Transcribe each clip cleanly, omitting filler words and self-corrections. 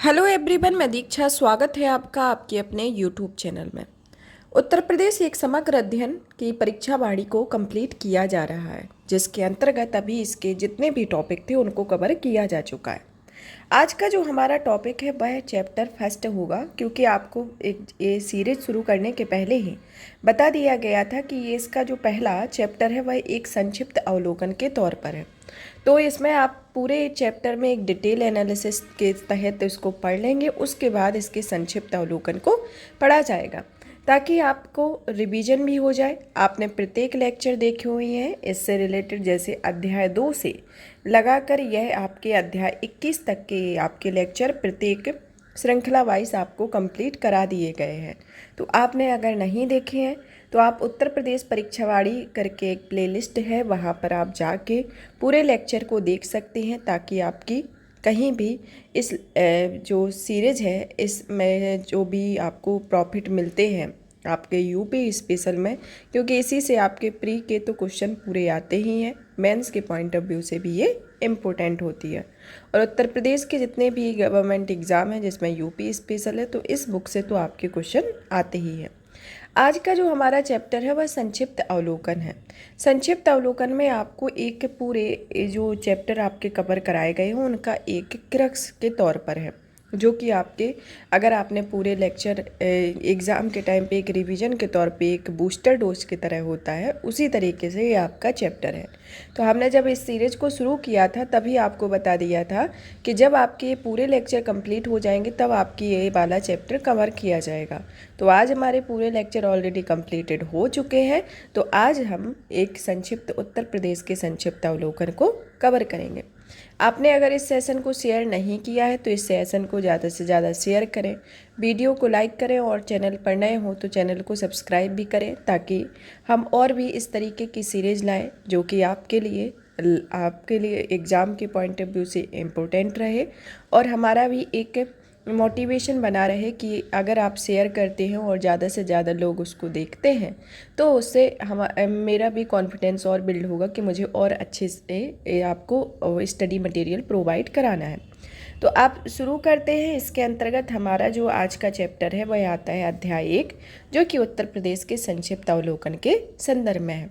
Hello everyone, मैं दीक्षा। स्वागत है आपका आपके अपने यूट्यूब चैनल में। उत्तर प्रदेश एक समग्र अध्ययन की परीक्षा वाणी को कंप्लीट किया जा रहा है, जिसके अंतर्गत अभी इसके जितने भी टॉपिक थे उनको कवर किया जा चुका है। आज का जो हमारा टॉपिक है वह चैप्टर फर्स्ट होगा, क्योंकि आपको ये सीरीज शुरू करने के पहले ही बता दिया गया था कि ये इसका जो पहला चैप्टर है वह एक संक्षिप्त अवलोकन के तौर पर है। तो इसमें आप पूरे चैप्टर में एक डिटेल एनालिसिस के तहत इसको पढ़ लेंगे, उसके बाद इसके संक्षिप्त अवलोकन को पढ़ा जाएगा ताकि आपको रिवीजन भी हो जाए। आपने प्रत्येक लेक्चर देखे हुए हैं इससे रिलेटेड, जैसे अध्याय 2 से लगाकर यह आपके अध्याय 21 तक के आपके लेक्चर प्रत्येक श्रृंखला वाइज आपको कंप्लीट करा दिए गए हैं। तो आपने अगर नहीं देखे हैं तो आप उत्तर प्रदेश परीक्षावाणी करके एक प्लेलिस्ट है, वहाँ पर आप जाके पूरे लेक्चर को देख सकते हैं, ताकि आपकी कहीं भी इस जो सीरीज है इसमें जो भी आपको प्रॉफिट मिलते हैं आपके यूपी स्पेशल में, क्योंकि इसी से आपके प्री के तो क्वेश्चन पूरे आते ही हैं, मेंस के पॉइंट ऑफ व्यू से भी ये इम्पोर्टेंट होती है। और उत्तर प्रदेश के जितने भी गवर्नमेंट एग्ज़ाम हैं जिसमें यूपी स्पेशल है, तो इस बुक से तो आपके क्वेश्चन आते ही हैं। आज का जो हमारा चैप्टर है वह संक्षिप्त अवलोकन है। संक्षिप्त अवलोकन में आपको एक पूरे जो चैप्टर आपके कवर कराए गए हों उनका एक क्रक्स के तौर पर है, जो कि आपके अगर आपने पूरे लेक्चर एग्ज़ाम के टाइम पे एक रिवीजन के तौर पे एक बूस्टर डोज की तरह होता है, उसी तरीके से ये आपका चैप्टर है। तो हमने जब इस सीरीज को शुरू किया था तभी आपको बता दिया था कि जब आपके ये पूरे लेक्चर कंप्लीट हो जाएंगे तब आपकी ये वाला चैप्टर कवर किया जाएगा। तो आज हमारे पूरे लेक्चर ऑलरेडी कंप्लीटेड हो चुके हैं। तो आज हम एक संक्षिप्त उत्तर प्रदेश के संक्षिप्त अवलोकन को कवर करेंगे। आपने अगर इस सेशन को शेयर नहीं किया है तो इस सेशन को ज़्यादा से ज़्यादा शेयर करें, वीडियो को लाइक करें और चैनल पर नए हो तो चैनल को सब्सक्राइब भी करें, ताकि हम और भी इस तरीके की सीरीज़ लाएं जो कि आपके लिए एग्ज़ाम के पॉइंट ऑफ व्यू से इम्पोर्टेंट रहे और हमारा भी एक मोटिवेशन बना रहे कि अगर आप शेयर करते हैं और ज़्यादा से ज़्यादा लोग उसको देखते हैं तो उससे मेरा भी कॉन्फिडेंस और बिल्ड होगा कि मुझे और अच्छे से आपको स्टडी मटेरियल प्रोवाइड कराना है। तो आप शुरू करते हैं। इसके अंतर्गत हमारा जो आज का चैप्टर है वह आता है अध्याय 1, जो कि उत्तर प्रदेश के संक्षिप्त अवलोकन के संदर्भ में है।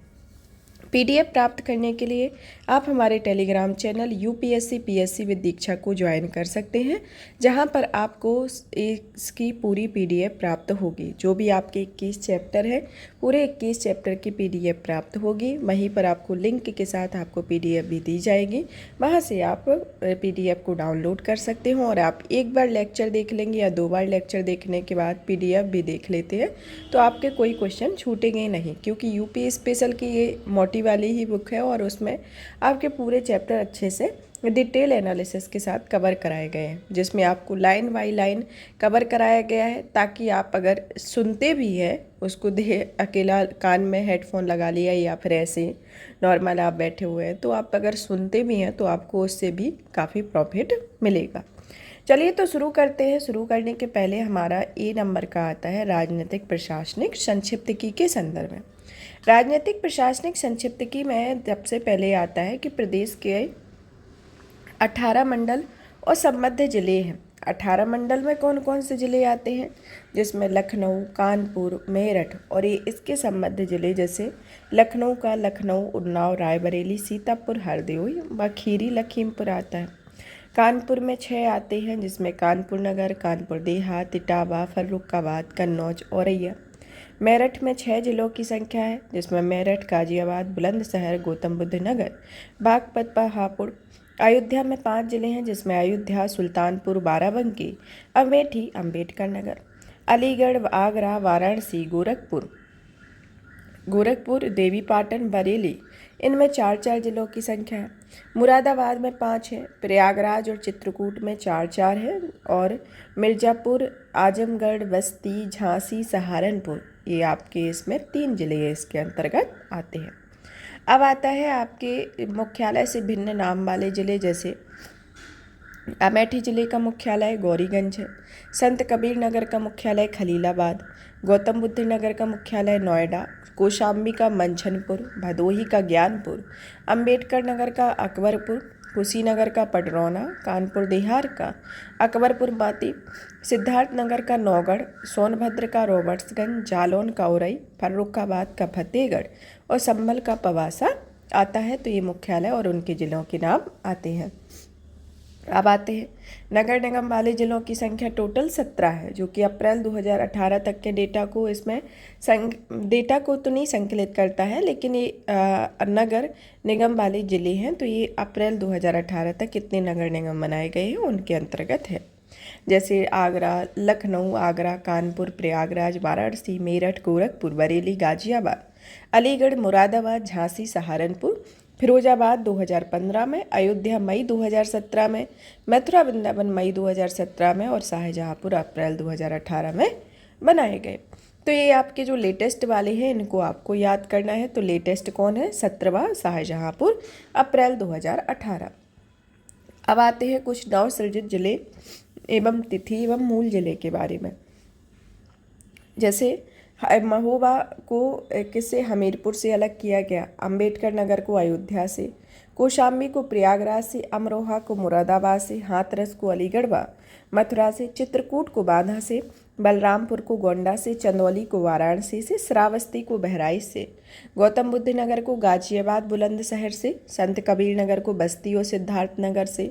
पीडीएफ प्राप्त करने के लिए आप हमारे Telegram channel UPSC PSC with Diksha को ज्वाइन कर सकते हैं, जहां पर आपको इसकी पूरी पीडीएफ प्राप्त होगी। जो भी आपके 21 चैप्टर है, पूरे 21 चैप्टर की पीडीएफ प्राप्त होगी। वहीं पर आपको लिंक के साथ आपको पीडीएफ भी दी जाएगी, वहां से आप पीडीएफ को डाउनलोड कर सकते हो और आप एक बार लेक्चर देख लेंगे या 2 बार लेक्चर देखने के बाद पीडीएफ भी देख लेते हैं तो आपके कोई क्वेश्चन छूटेंगे नहीं, क्योंकि यूपी स्पेशल की ये मोटी वाली ही बुक है और उसमें आपके पूरे चैप्टर अच्छे से डिटेल एनालिसिस के साथ कवर कराए गए हैं, जिसमें आपको लाइन बाई लाइन कवर कराया गया है, ताकि आप अगर सुनते भी हैं उसको अकेला कान में हेडफोन लगा लिया या फिर ऐसे नॉर्मल आप बैठे हुए हैं तो आप अगर सुनते भी हैं तो आपको उससे भी काफ़ी प्रॉफिट मिलेगा। चलिए तो शुरू करते हैं। शुरू करने के पहले हमारा ए नंबर का आता है राजनीतिक प्रशासनिक संक्षिप्तकी के संदर्भ में। राजनीतिक प्रशासनिक संक्षिप्तकी में सबसे पहले आता है कि प्रदेश के 18 मंडल और संबद्ध जिले हैं। 18 मंडल में कौन कौन से ज़िले आते हैं, जिसमें लखनऊ, कानपुर, मेरठ और ये इसके संबद्ध ज़िले जैसे लखनऊ का लखनऊ, उन्नाव, रायबरेली, सीतापुर, हरदोई व खीरी लखीमपुर आता है। कानपुर में 6 आते हैं, जिसमें कानपुर नगर, कानपुर देहात, इटावा, फर्रुखाबाद, कन्नौज, औरैया। मेरठ में 6 जिलों की संख्या है, जिसमें मेरठ, गाजियाबाद, बुलंदशहर, गौतम बुद्ध नगर, बागपत, हापुड़। अयोध्या में 5 जिले हैं, जिसमें अयोध्या, सुल्तानपुर, बाराबंकी, अमेठी, अम्बेडकर नगर। अलीगढ़, आगरा, वाराणसी, गोरखपुर, देवीपाटन, बरेली, इनमें 4-4 जिलों की संख्या है। मुरादाबाद में 5 है, प्रयागराज और चित्रकूट में 4-4 है और मिर्ज़ापुर, आजमगढ़, बस्ती, झांसी, सहारनपुर ये आपके इसमें 3 जिले इसके अंतर्गत आते हैं। अब आता है आपके मुख्यालय से भिन्न नाम वाले ज़िले, जैसे अमेठी जिले का मुख्यालय गौरीगंज है, संत कबीर नगर का मुख्यालय खलीलाबाद, गौतम बुद्ध नगर का मुख्यालय नोएडा, कौशाम्बी का मंछनपुर, भदोही का ज्ञानपुर, अम्बेडकर नगर का अकबरपुर, कुशीनगर का पडरौना, कानपुर देहात का अकबरपुर माती, सिद्धार्थनगर का नौगढ़, सोनभद्र का रॉबर्ट्सगंज, जालौन का उरई, फर्रुखाबाद का फतेहगढ़ और संभल का पवासा आता है। तो ये मुख्यालय और उनके ज़िलों के नाम आते हैं। अब आते हैं नगर निगम वाले ज़िलों की संख्या टोटल 17 है, जो कि अप्रैल 2018 तक के डेटा को इसमें डेटा को तो नहीं संकलित करता है, लेकिन ये नगर निगम वाले ज़िले हैं। तो ये अप्रैल 2018 तक कितने नगर निगम बनाए गए हैं उनके अंतर्गत है। जैसे आगरा, लखनऊ, आगरा, कानपुर, प्रयागराज, वाराणसी, मेरठ, गोरखपुर, बरेली, गाजियाबाद, अलीगढ़, मुरादाबाद, झांसी, सहारनपुर, फिरोजाबाद 2015 में, अयोध्या मई 2017 में, मथुरा वृंदावन मई 2017 में और शाहजहाँपुर अप्रैल 2018 में बनाए गए। तो ये आपके जो लेटेस्ट वाले हैं इनको आपको याद करना है। तो लेटेस्ट कौन है? 17वां शाहजहाँपुर अप्रैल 2018। अब आते हैं कुछ नव सृजित जिले एवं तिथि एवं मूल जिले के बारे में। जैसे महोबा को किससे? हमीरपुर से अलग किया गया, अंबेडकर नगर को अयोध्या से, कौशाम्बी को प्रयागराज से, अमरोहा को मुरादाबाद से, हाथरस को अलीगढ़ व मथुरा से, चित्रकूट को बांधा से, बलरामपुर को गोंडा से, चंदौली को वाराणसी से, श्रावस्ती को बहराइच से, गौतम बुद्ध नगर को गाजियाबाद बुलंदशहर से, संत कबीर नगर को बस्ती और सिद्धार्थनगर से,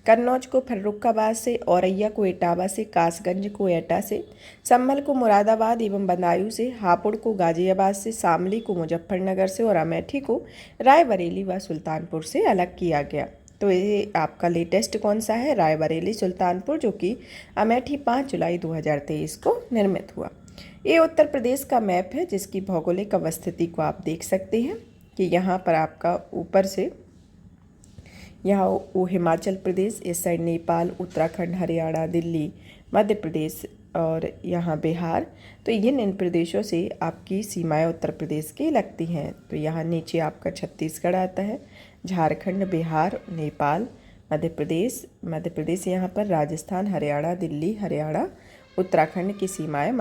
कन्नौज को फर्रुखाबाद से, औरैया को इटावा से, कासगंज को एटा से, संभल को मुरादाबाद एवं बदायूं से, हापुड़ को गाजियाबाद से, शामली को मुजफ्फरनगर से और अमेठी को रायबरेली व सुल्तानपुर से अलग किया गया। तो ये आपका लेटेस्ट कौन सा है? रायबरेली सुल्तानपुर, जो कि अमेठी 5 जुलाई 2023 को निर्मित हुआ। ये उत्तर प्रदेश का मैप है, जिसकी भौगोलिक अवस्थिति को आप देख सकते हैं कि यहाँ पर आपका ऊपर से यहाँ वो हिमाचल प्रदेश, इस साइड नेपाल, उत्तराखंड, हरियाणा, दिल्ली, मध्य प्रदेश और यहाँ बिहार। तो इन प्रदेशों से आपकी सीमाएं उत्तर प्रदेश की लगती हैं। तो यहाँ नीचे आपका छत्तीसगढ़ आता है, झारखंड, बिहार, नेपाल, मध्य प्रदेश यहाँ पर, राजस्थान, हरियाणा, दिल्ली, हरियाणा, उत्तराखंड की सीमाएं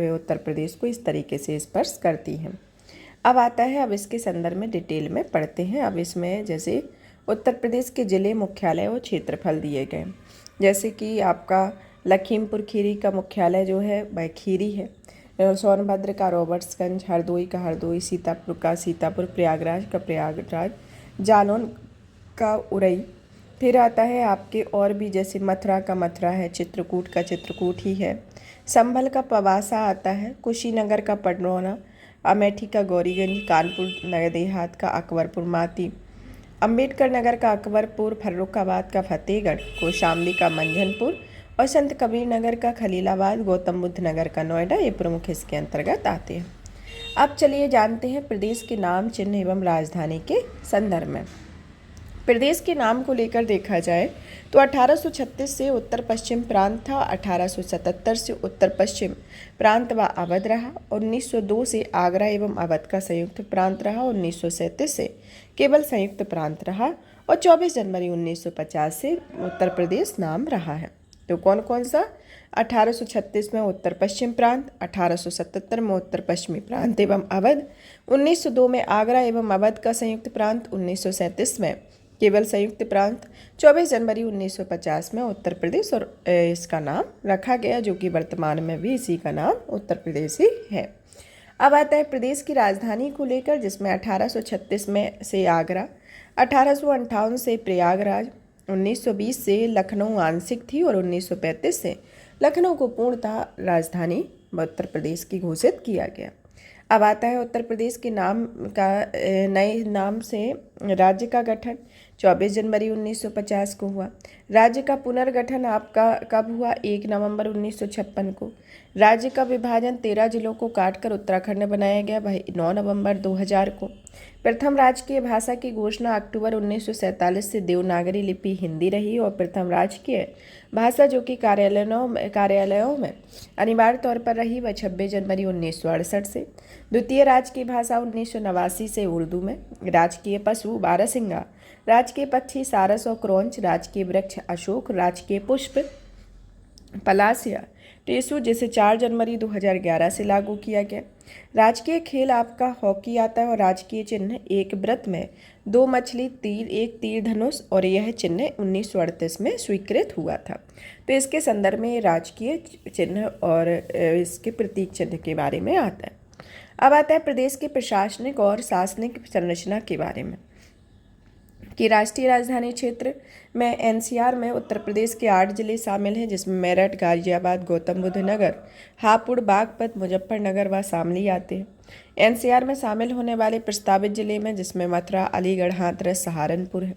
उत्तर प्रदेश को इस तरीके से स्पर्श करती हैं। अब आता है, अब इसके संदर्भ में डिटेल में पढ़ते हैं। अब इसमें जैसे उत्तर प्रदेश के ज़िले, मुख्यालय और क्षेत्रफल दिए गए। जैसे कि आपका लखीमपुर खीरी का मुख्यालय जो है वह खीरी है, सोनभद्र का रॉबर्ट्सगंज, हरदोई का हरदोई, सीतापुर का सीतापुर, प्रयागराज का प्रयागराज, जालौन का उरई। फिर आता है आपके और भी, जैसे मथुरा का मथुरा है, चित्रकूट का चित्रकूट ही है, संभल का पवासा आता है, कुशीनगर का पडरौना, अमेठी का गौरीगंज, कानपुर नगर देहात का अकबरपुर माती, अंबेडकर नगर का अकबरपुर, फर्रुखाबाद का फतेहगढ़, कौशाम्बी का मंझनपुर और संत कबीर नगर का खलीलाबाद, गौतम बुद्ध नगर का नोएडा। ये प्रमुख इसके अंतर्गत आते हैं। अब चलिए जानते हैं प्रदेश के नाम, चिन्ह एवं राजधानी के संदर्भ में। प्रदेश के नाम को लेकर देखा जाए तो 1836 से उत्तर पश्चिम प्रांत था, 1877 से उत्तर पश्चिम प्रांत व अवध रहा, 1902 से आगरा एवं अवध का संयुक्त प्रांत रहा, 1937 से केवल संयुक्त प्रांत रहा और 24 जनवरी 1950 से उत्तर प्रदेश नाम रहा है। तो कौन कौन सा? 1836 में उत्तर पश्चिम प्रांत, 1877 में उत्तर पश्चिमी प्रांत एवं अवध, 1902 में आगरा एवं अवध का संयुक्त प्रांत, 1937 में केवल संयुक्त प्रांत, 24 जनवरी 1950 में उत्तर प्रदेश और इसका नाम रखा गया, जो कि वर्तमान में भी इसी का नाम उत्तर प्रदेश ही है। अब आता है प्रदेश की राजधानी को लेकर, जिसमें 1836 में से आगरा, 1858 से प्रयागराज, 1920 से लखनऊ आंशिक थी और 1935 से लखनऊ को पूर्णतः राजधानी उत्तर प्रदेश की घोषित किया गया। अब आता है उत्तर प्रदेश के नाम का नए नाम से राज्य का गठन 24 जनवरी 1950 को हुआ। राज्य का पुनर्गठन आपका कब हुआ? 1 नवंबर 1956 को। राज्य का विभाजन 13 जिलों को काटकर उत्तराखंड बनाया गया, वह 9 नवंबर 2000 को। प्रथम राजकीय भाषा की घोषणा अक्टूबर 1947 से देवनागरी लिपि हिंदी रही और प्रथम राजकीय भाषा जो कि कार्यालयों में अनिवार्य तौर पर रही वह 26 जनवरी 1968 से। द्वितीय राजकीय भाषा 1989 से उर्दू में। राजकीय पशु बारहसिंगा, राजकीय पक्षी सारस और क्रौंच, राजकीय वृक्ष अशोक, राजकीय पुष्प पलासिया, टेसू जिसे 4 जनवरी 2011 से लागू किया गया। राजकीय खेल आपका हॉकी आता है और राजकीय चिन्ह एक वृत्त में 2 मछली, तीर, एक तीर धनुष और यह चिन्ह 1938 में स्वीकृत हुआ था। तो इसके संदर्भ में राजकीय चिन्ह और इसके प्रतीक चिन्ह के बारे में आता है। अब आता है प्रदेश के प्रशासनिक और शासनिक संरचना के बारे में कि राष्ट्रीय राजधानी क्षेत्र में एनसीआर में उत्तर प्रदेश के 8 जिले शामिल हैं, जिसमें मेरठ, गाजियाबाद, गौतम बुद्ध नगर, हापुड़, बागपत, मुजफ्फरनगर व शामली आते हैं। एनसीआर में शामिल होने वाले प्रस्तावित जिले में जिसमें मथुरा, अलीगढ़, हाथरस, सहारनपुर है।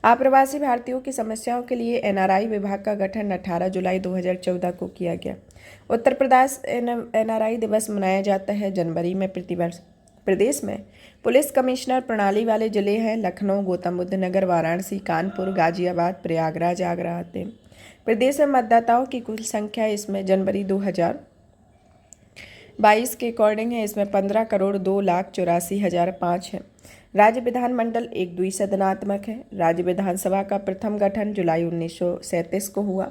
आप्रवासी भारतीयों की समस्याओं के लिए एनआरआई विभाग का गठन 18 जुलाई 2014 को किया गया। उत्तर प्रदेश एनआरआई दिवस मनाया जाता है जनवरी में प्रतिवर्ष। प्रदेश में पुलिस कमिश्नर प्रणाली वाले जिले हैं लखनऊ, गौतम बुद्ध नगर, वाराणसी, कानपुर, गाजियाबाद, प्रयागराज, आगरा आते हैं। प्रदेश में मतदाताओं की कुल संख्या इसमें जनवरी 2022 के अकॉर्डिंग है, इसमें 15,02,84,005 है। राज्य विधानमंडल एक द्विसदनात्मक है। राज्य विधानसभा का प्रथम गठन जुलाई 1937 को हुआ।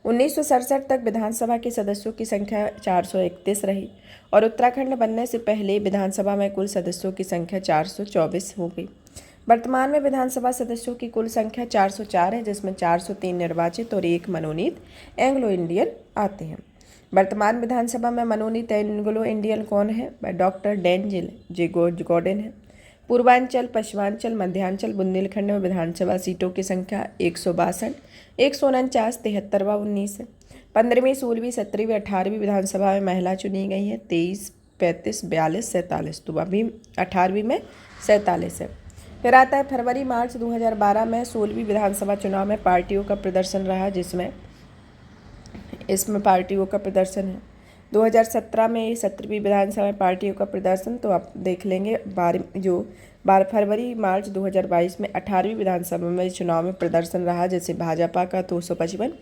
1967 तक विधानसभा के सदस्यों की संख्या 431 रही और उत्तराखंड बनने से पहले विधानसभा में कुल सदस्यों की संख्या 424 हो गई। वर्तमान में विधानसभा सदस्यों की कुल संख्या 404 है, जिसमें 403 निर्वाचित और 1 मनोनीत एंग्लो इंडियन आते हैं। वर्तमान विधानसभा में मनोनीत एंग्लो इंडियन कौन है? डॉक्टर डेंजिल जे गॉर्डन है। पूर्वांचल, पश्चिमांचल, मध्यांचल, बुंदेलखंड में विधानसभा सीटों की संख्या 162, 149, 73 व 19 है। 15वीं, 16वीं, 17वीं, 18वीं विधानसभा में महिला चुनी गई है 23, 35, 42, 47। तो अभी 18वीं में 47 है। फिर आता है फरवरी मार्च 2012 में 16वीं विधानसभा चुनाव में पार्टियों का प्रदर्शन रहा, जिसमें इसमें पार्टियों का प्रदर्शन है। 2017 में 17वीं विधानसभा में पार्टियों का प्रदर्शन तो आप देख लेंगे। 12 फरवरी मार्च 2022 में 18वीं विधानसभा में चुनाव में प्रदर्शन रहा, जैसे भाजपा का 255,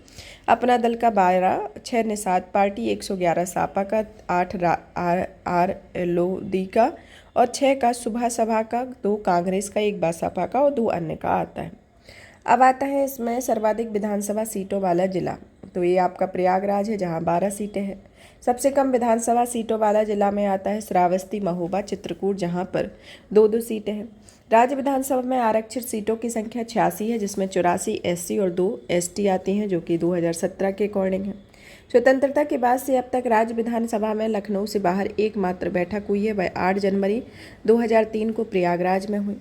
अपना दल का 12, 6 निषाद पार्टी, 111 सापा का, 8 आर लोदी का और 6 का सुबह सभा का, 2 कांग्रेस का, 1 बसपा का और 2 अन्य का आता है। अब आता है इसमें सर्वाधिक विधानसभा सीटों वाला जिला, तो ये आपका प्रयागराज है जहाँ 12 सीटें हैं। सबसे कम विधानसभा सीटों वाला जिला में आता है श्रावस्ती, महोबा, चित्रकूट, जहाँ पर 2-2 सीटें हैं। राज्य विधानसभा में आरक्षित सीटों की संख्या 86 है, जिसमें 84 एससी और 2 एसटी आती हैं, जो कि 2017 के अकॉर्डिंग है। स्वतंत्रता के बाद से अब तक राज्य विधानसभा में लखनऊ से बाहर एकमात्र बैठक हुई है, वह 8 जनवरी 2003 को प्रयागराज में हुई।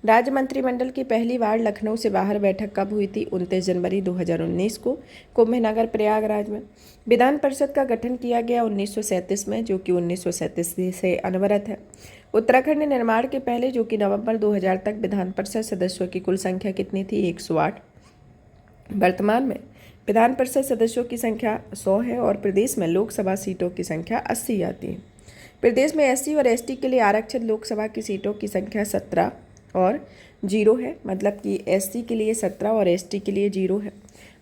राज्य मंत्रिमंडल की पहली बार लखनऊ से बाहर बैठक कब हुई थी? 29 जनवरी 2019 को कुंभनगर प्रयागराज में। विधान परिषद का गठन किया गया 1937 में, जो कि 1937 से अनवरत है। उत्तराखंड निर्माण के पहले, जो कि नवंबर 2000 तक विधान परिषद सदस्यों की कुल संख्या कितनी थी? 108। वर्तमान में विधान परिषद सदस्यों की संख्या 100 है और प्रदेश में लोकसभा सीटों की संख्या 80 आती है। प्रदेश में एससी और एसटी के लिए आरक्षित लोकसभा की सीटों की संख्या 17 और 0 है, मतलब कि एससी के लिए 17 और एसटी के लिए 0 है।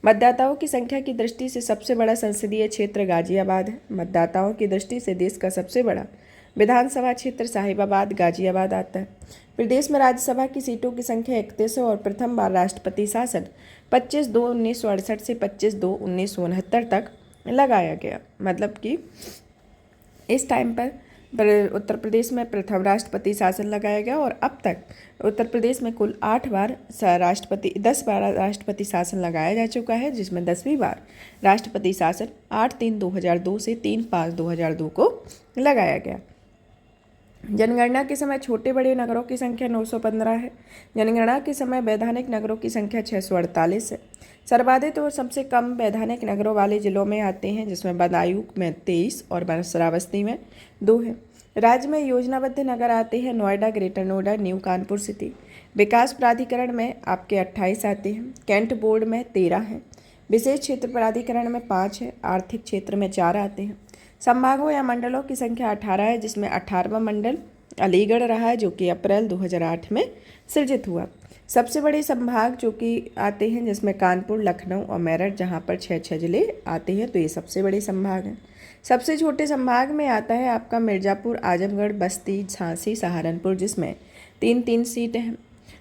मतदाताओं की संख्या की दृष्टि से सबसे बड़ा संसदीय क्षेत्र गाजियाबाद है। मतदाताओं की दृष्टि से देश का सबसे बड़ा विधानसभा क्षेत्र साहिबाबाद, गाजियाबाद आता है। प्रदेश में राज्यसभा की सीटों की संख्या 31 है और प्रथम बार राष्ट्रपति शासन 25/2/1968 से 25/2/1969 तक लगाया गया। मतलब कि इस टाइम पर उत्तर प्रदेश में प्रथम राष्ट्रपति शासन लगाया गया और अब तक उत्तर प्रदेश में कुल 10 बार राष्ट्रपति शासन लगाया जा चुका है, जिसमें 10वीं बार राष्ट्रपति शासन 8/3/2002 से 3/5/2002 को लगाया गया। जनगणना के समय छोटे बड़े नगरों की संख्या 915 है। जनगणना के समय वैधानिक नगरों की संख्या 648 है। सर्वाधिक और सबसे कम वैधानिक नगरों वाले जिलों में आते हैं, जिसमें बदायूं में 23 और श्रावस्ती में 2 है। राज्य में योजनाबद्ध नगर आते हैं Noida, greater Noida, new Kanpur city. विकास प्राधिकरण में आपके 28 आते हैं। कैंट बोर्ड में 13 है। विशेष क्षेत्र प्राधिकरण में 5 है। आर्थिक क्षेत्र में 4 आते हैं। संभागों या मंडलों की संख्या 18 है, जिसमें 18वां मंडल अलीगढ़ रहा है, जो कि अप्रैल 2008 में सृजित हुआ। सबसे बड़े संभाग जो कि आते हैं, जिसमें कानपुर, लखनऊ और मेरठ, जहां पर 6 जिले आते हैं, तो ये सबसे बड़े संभाग हैं। सबसे छोटे संभाग में आता है आपका मिर्ज़ापुर, आजमगढ़, बस्ती, झांसी, सहारनपुर, जिसमें 3-3 सीटें हैं।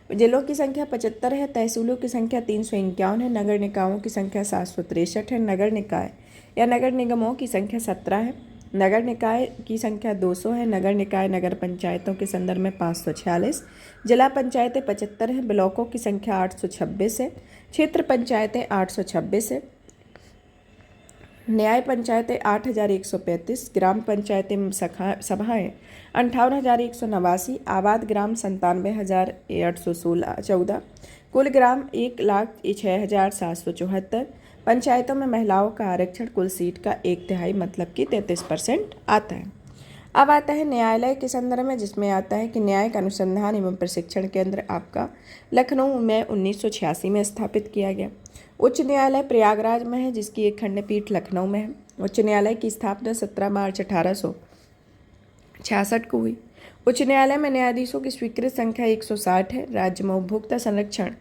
जिलों की संख्या 75 है। तहसीलों की संख्या 351 है। नगर निकायों की संख्या 763 है। नगर निकाय या नगर निगमों की संख्या 17 है। नगर निकाय की संख्या 200 है। नगर निकाय नगर पंचायतों के संदर्भ में 546। जिला पंचायतें 75 हैं। ब्लॉकों की संख्या 826 है। क्षेत्र पंचायतें 826 है। न्याय पंचायतें 8135। ग्राम पंचायतें सभाएं 58,189। आबाद ग्राम 97,814। कुल ग्राम 1,06,774। पंचायतों में महिलाओं का आरक्षण कुल सीट का 1/3 मतलब कि 33% आता है। अब आता है न्यायालय के संदर्भ में, जिसमें आता है कि न्यायिक अनुसंधान एवं प्रशिक्षण केंद्र आपका लखनऊ में 1986 में स्थापित किया गया। उच्च न्यायालय प्रयागराज में है, जिसकी एक खंडपीठ लखनऊ में है। उच्च न्यायालय की स्थापना 17 मार्च 1866 को हुई। उच्च न्यायालय में न्यायाधीशों की स्वीकृत संख्या 160 है। राज्य में उपभोक्ता संरक्षण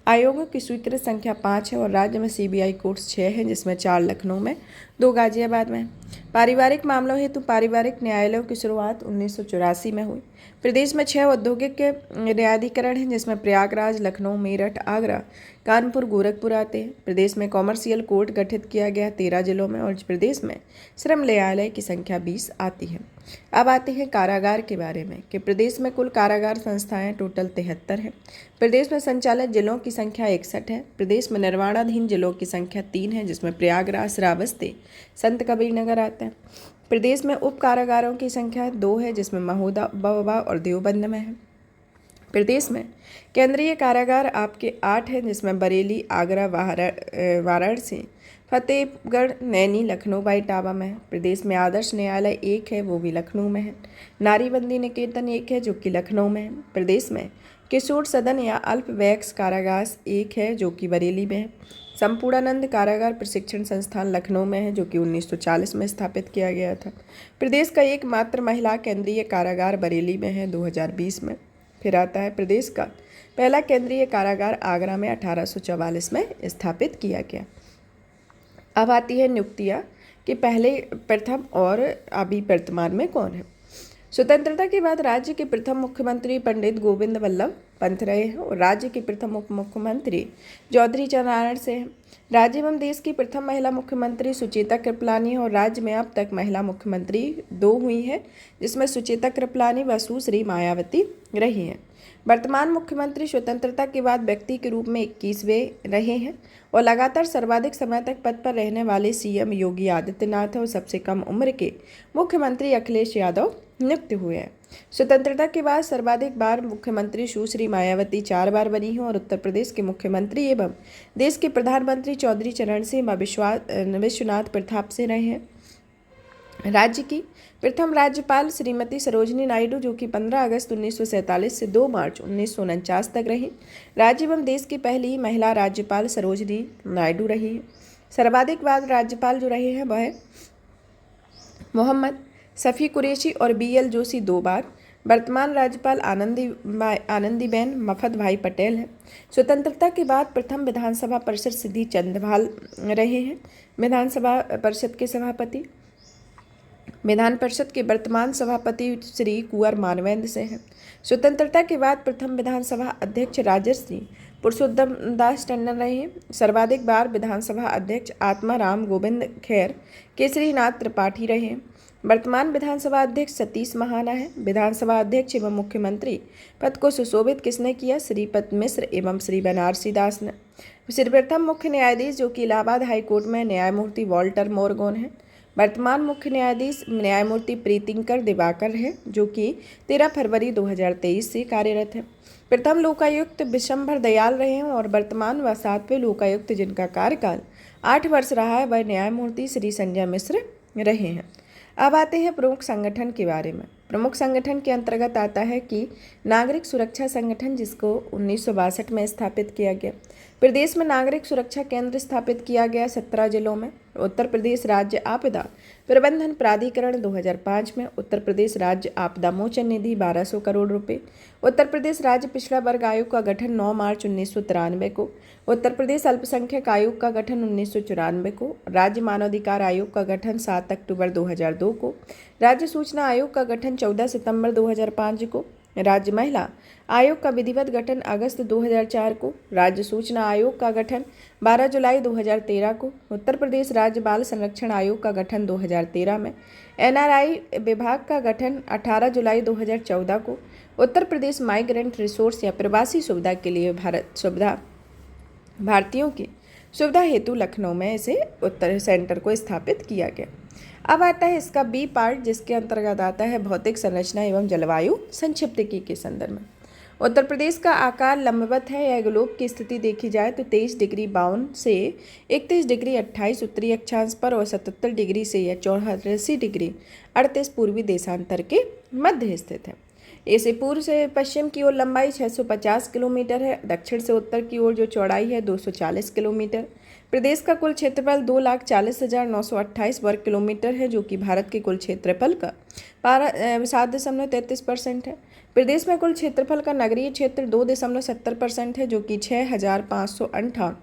आयोगों की स्वीकृत संख्या 5 है और राज्य में सीबीआई कोर्ट्स 6 हैं, जिसमें 4 लखनऊ में, 2 गाजियाबाद में। पारिवारिक मामलों हेतु पारिवारिक न्यायालयों की शुरुआत 1984 में हुई। प्रदेश में 6 औद्योगिक न्यायाधिकरण हैं, जिसमें प्रयागराज, लखनऊ, मेरठ, आगरा, कानपुर, गोरखपुर आते हैं। प्रदेश में कॉमर्शियल कोर्ट गठित किया गया 13 जिलों में और प्रदेश में श्रम न्यायालय की संख्या 20 आती है। अब आते हैं कारागार के बारे में कि प्रदेश में कुल कारागार संस्थाएं टोटल 73 हैं। प्रदेश में संचालित जिलों की संख्या 61 है। प्रदेश में निर्माणाधीन जिलों की संख्या 3 है, जिसमें प्रयागराज, श्रावस्ती, संत कबीर नगर आता है। प्रदेश में उप कारागारों की संख्या 2 है, जिसमें महोबा और देवबंद में है। प्रदेश में केंद्रीय कारागार आपके 8 हैं, जिसमें बरेली, आगरा, वाराणसी, फतेहगढ़, नैनी, लखनऊ, इटावा में है। प्रदेश में आदर्श न्यायालय 1 है, वो भी लखनऊ में है। नारीबंदी निकेतन 1 है, जो कि लखनऊ में है। प्रदेश में किशोर सदन या अल्पवयस्क कारागार 1 है, जो कि बरेली में है। संपूर्णानंद कारागार प्रशिक्षण संस्थान लखनऊ में है, जो कि 1940 में स्थापित किया गया था। प्रदेश का एकमात्र महिला केंद्रीय कारागार बरेली में है 2020 में। फिर आता है प्रदेश का पहला केंद्रीय कारागार आगरा में 1844 में स्थापित किया गया। अब आती है नियुक्तियाँ कि पहले, प्रथम और अभी वर्तमान में कौन है। स्वतंत्रता के बाद राज्य के प्रथम मुख्यमंत्री पंडित गोविंद वल्लभ पंत रहे हैं और राज्य के प्रथम उप मुख्यमंत्री चौधरी चरण सिंह हैं। राज्य एवं देश की प्रथम महिला मुख्यमंत्री सुचेता कृपलानी और राज्य में अब तक महिला मुख्यमंत्री 2 हुई हैं, जिसमें सुचेता कृपलानी व सुश्री मायावती रही हैं। वर्तमान मुख्यमंत्री स्वतंत्रता के बाद व्यक्ति के रूप में 21वें रहे हैं और लगातार सर्वाधिक समय तक पद पर रहने वाले सीएम योगी आदित्यनाथ और सबसे कम उम्र के मुख्यमंत्री अखिलेश यादव नियुक्त हुए हैं। स्वतंत्रता के बाद सर्वाधिक बार मुख्यमंत्री सुश्री मायावती 4 बार बनी हैं और उत्तर प्रदेश के मुख्यमंत्री एवं देश के प्रधानमंत्री चौधरी चरण सिंह व विश्वनाथ प्रताप से रहे हैं। राज्य की प्रथम राज्यपाल श्रीमती सरोजिनी नायडू, जो कि 15 अगस्त 1947 से 2 मार्च 1949 तक रही। राज्य एवं देश की पहली महिला राज्यपाल सरोजिनी नायडू रही है। सर्वाधिक बार राज्यपाल जो रहे हैं वह मोहम्मद शफी कुरैशी और BL जोशी 2 बार। वर्तमान राज्यपाल आनंदीबेन मफत भाई पटेल हैं। स्वतंत्रता के बाद प्रथम विधानसभा परिषद सिद्धि चंद्रभाल रहे हैं विधानसभा परिषद के सभापति। विधान परिषद के वर्तमान सभापति श्री कुंवर मानवेंद्र से हैं। स्वतंत्रता के बाद प्रथम विधानसभा अध्यक्ष राजर्षि पुरुषोत्तम दास टंडन रहे हैं। सर्वाधिक बार विधानसभा अध्यक्ष आत्माराम गोविंद खैर केसरीनाथ त्रिपाठी रहे हैं। वर्तमान विधानसभा अध्यक्ष सतीश महाना है। विधानसभा अध्यक्ष एवं मुख्यमंत्री पद को सुशोभित किसने किया? श्रीपद मिश्र एवं श्री बनारसी दास ने। सर्वप्रथम मुख्य न्यायाधीश जो कि इलाहाबाद हाईकोर्ट में न्यायमूर्ति वॉल्टर मोरगोन है। वर्तमान मुख्य न्यायाधीश न्यायमूर्ति प्रीतिंकर दिवाकर है, जो कि 13 फरवरी 2023 से कार्यरत है। प्रथम लोकायुक्त विशंभर दयाल रहे हैं और वर्तमान व 7वें लोकायुक्त जिनका कार्यकाल 8 वर्ष रहा है वह न्यायमूर्ति श्री संजय मिश्र रहे हैं। अब आते हैं प्रमुख संगठन के बारे में। प्रमुख संगठन के अंतर्गत आता है कि नागरिक सुरक्षा संगठन, जिसको 1962 में स्थापित किया गया। प्रदेश में नागरिक सुरक्षा केंद्र स्थापित किया गया 17 जिलों में। उत्तर प्रदेश राज्य आपदा प्रबंधन प्राधिकरण 2005 में। उत्तर प्रदेश राज्य आपदा मोचन निधि 1200 करोड़ रुपए। उत्तर प्रदेश राज्य पिछड़ा वर्ग आयोग का गठन 9 मार्च 1993 को। उत्तर प्रदेश अल्पसंख्यक आयोग का गठन 1994 को। राज्य मानवाधिकार आयोग का गठन 7 अक्टूबर 2002 को। राज्य सूचना आयोग का गठन 14 सितंबर 2005 को। राज्य महिला आयोग का विधिवत गठन अगस्त 2004 को, राज्य सूचना आयोग का गठन 12 जुलाई 2013 को, उत्तर प्रदेश राज्य बाल संरक्षण आयोग का गठन 2013 में, एनआरआई विभाग का गठन 18 जुलाई 2014 को, उत्तर प्रदेश माइग्रेंट रिसोर्स या प्रवासी सुविधा के लिए भारतीयों की सुविधा हेतु लखनऊ में इसे उत्तर सेंटर को स्थापित किया गया। अब आता है इसका बी पार्ट, जिसके अंतर्गत आता है भौतिक संरचना एवं जलवायु संक्षिप्तकी के संदर्भ में। उत्तर प्रदेश का आकार लंबवत है। यह ग्लोब की स्थिति देखी जाए तो 23 डिग्री 52 से 31 डिग्री 28 उत्तरी अक्षांश पर और 77 डिग्री से या 84 डिग्री 38 पूर्वी देशांतर के मध्य स्थित है। इसे पूर्व से पश्चिम की ओर लंबाई 650 किलोमीटर है। दक्षिण से उत्तर की ओर जो चौड़ाई है 240 किलोमीटर। प्रदेश का कुल क्षेत्रफल 2,40,928 वर्ग किलोमीटर है, जो कि भारत के कुल क्षेत्रफल का 7.33% है। प्रदेश में कुल क्षेत्रफल का नगरीय क्षेत्र 2.70% है, जो कि 6,558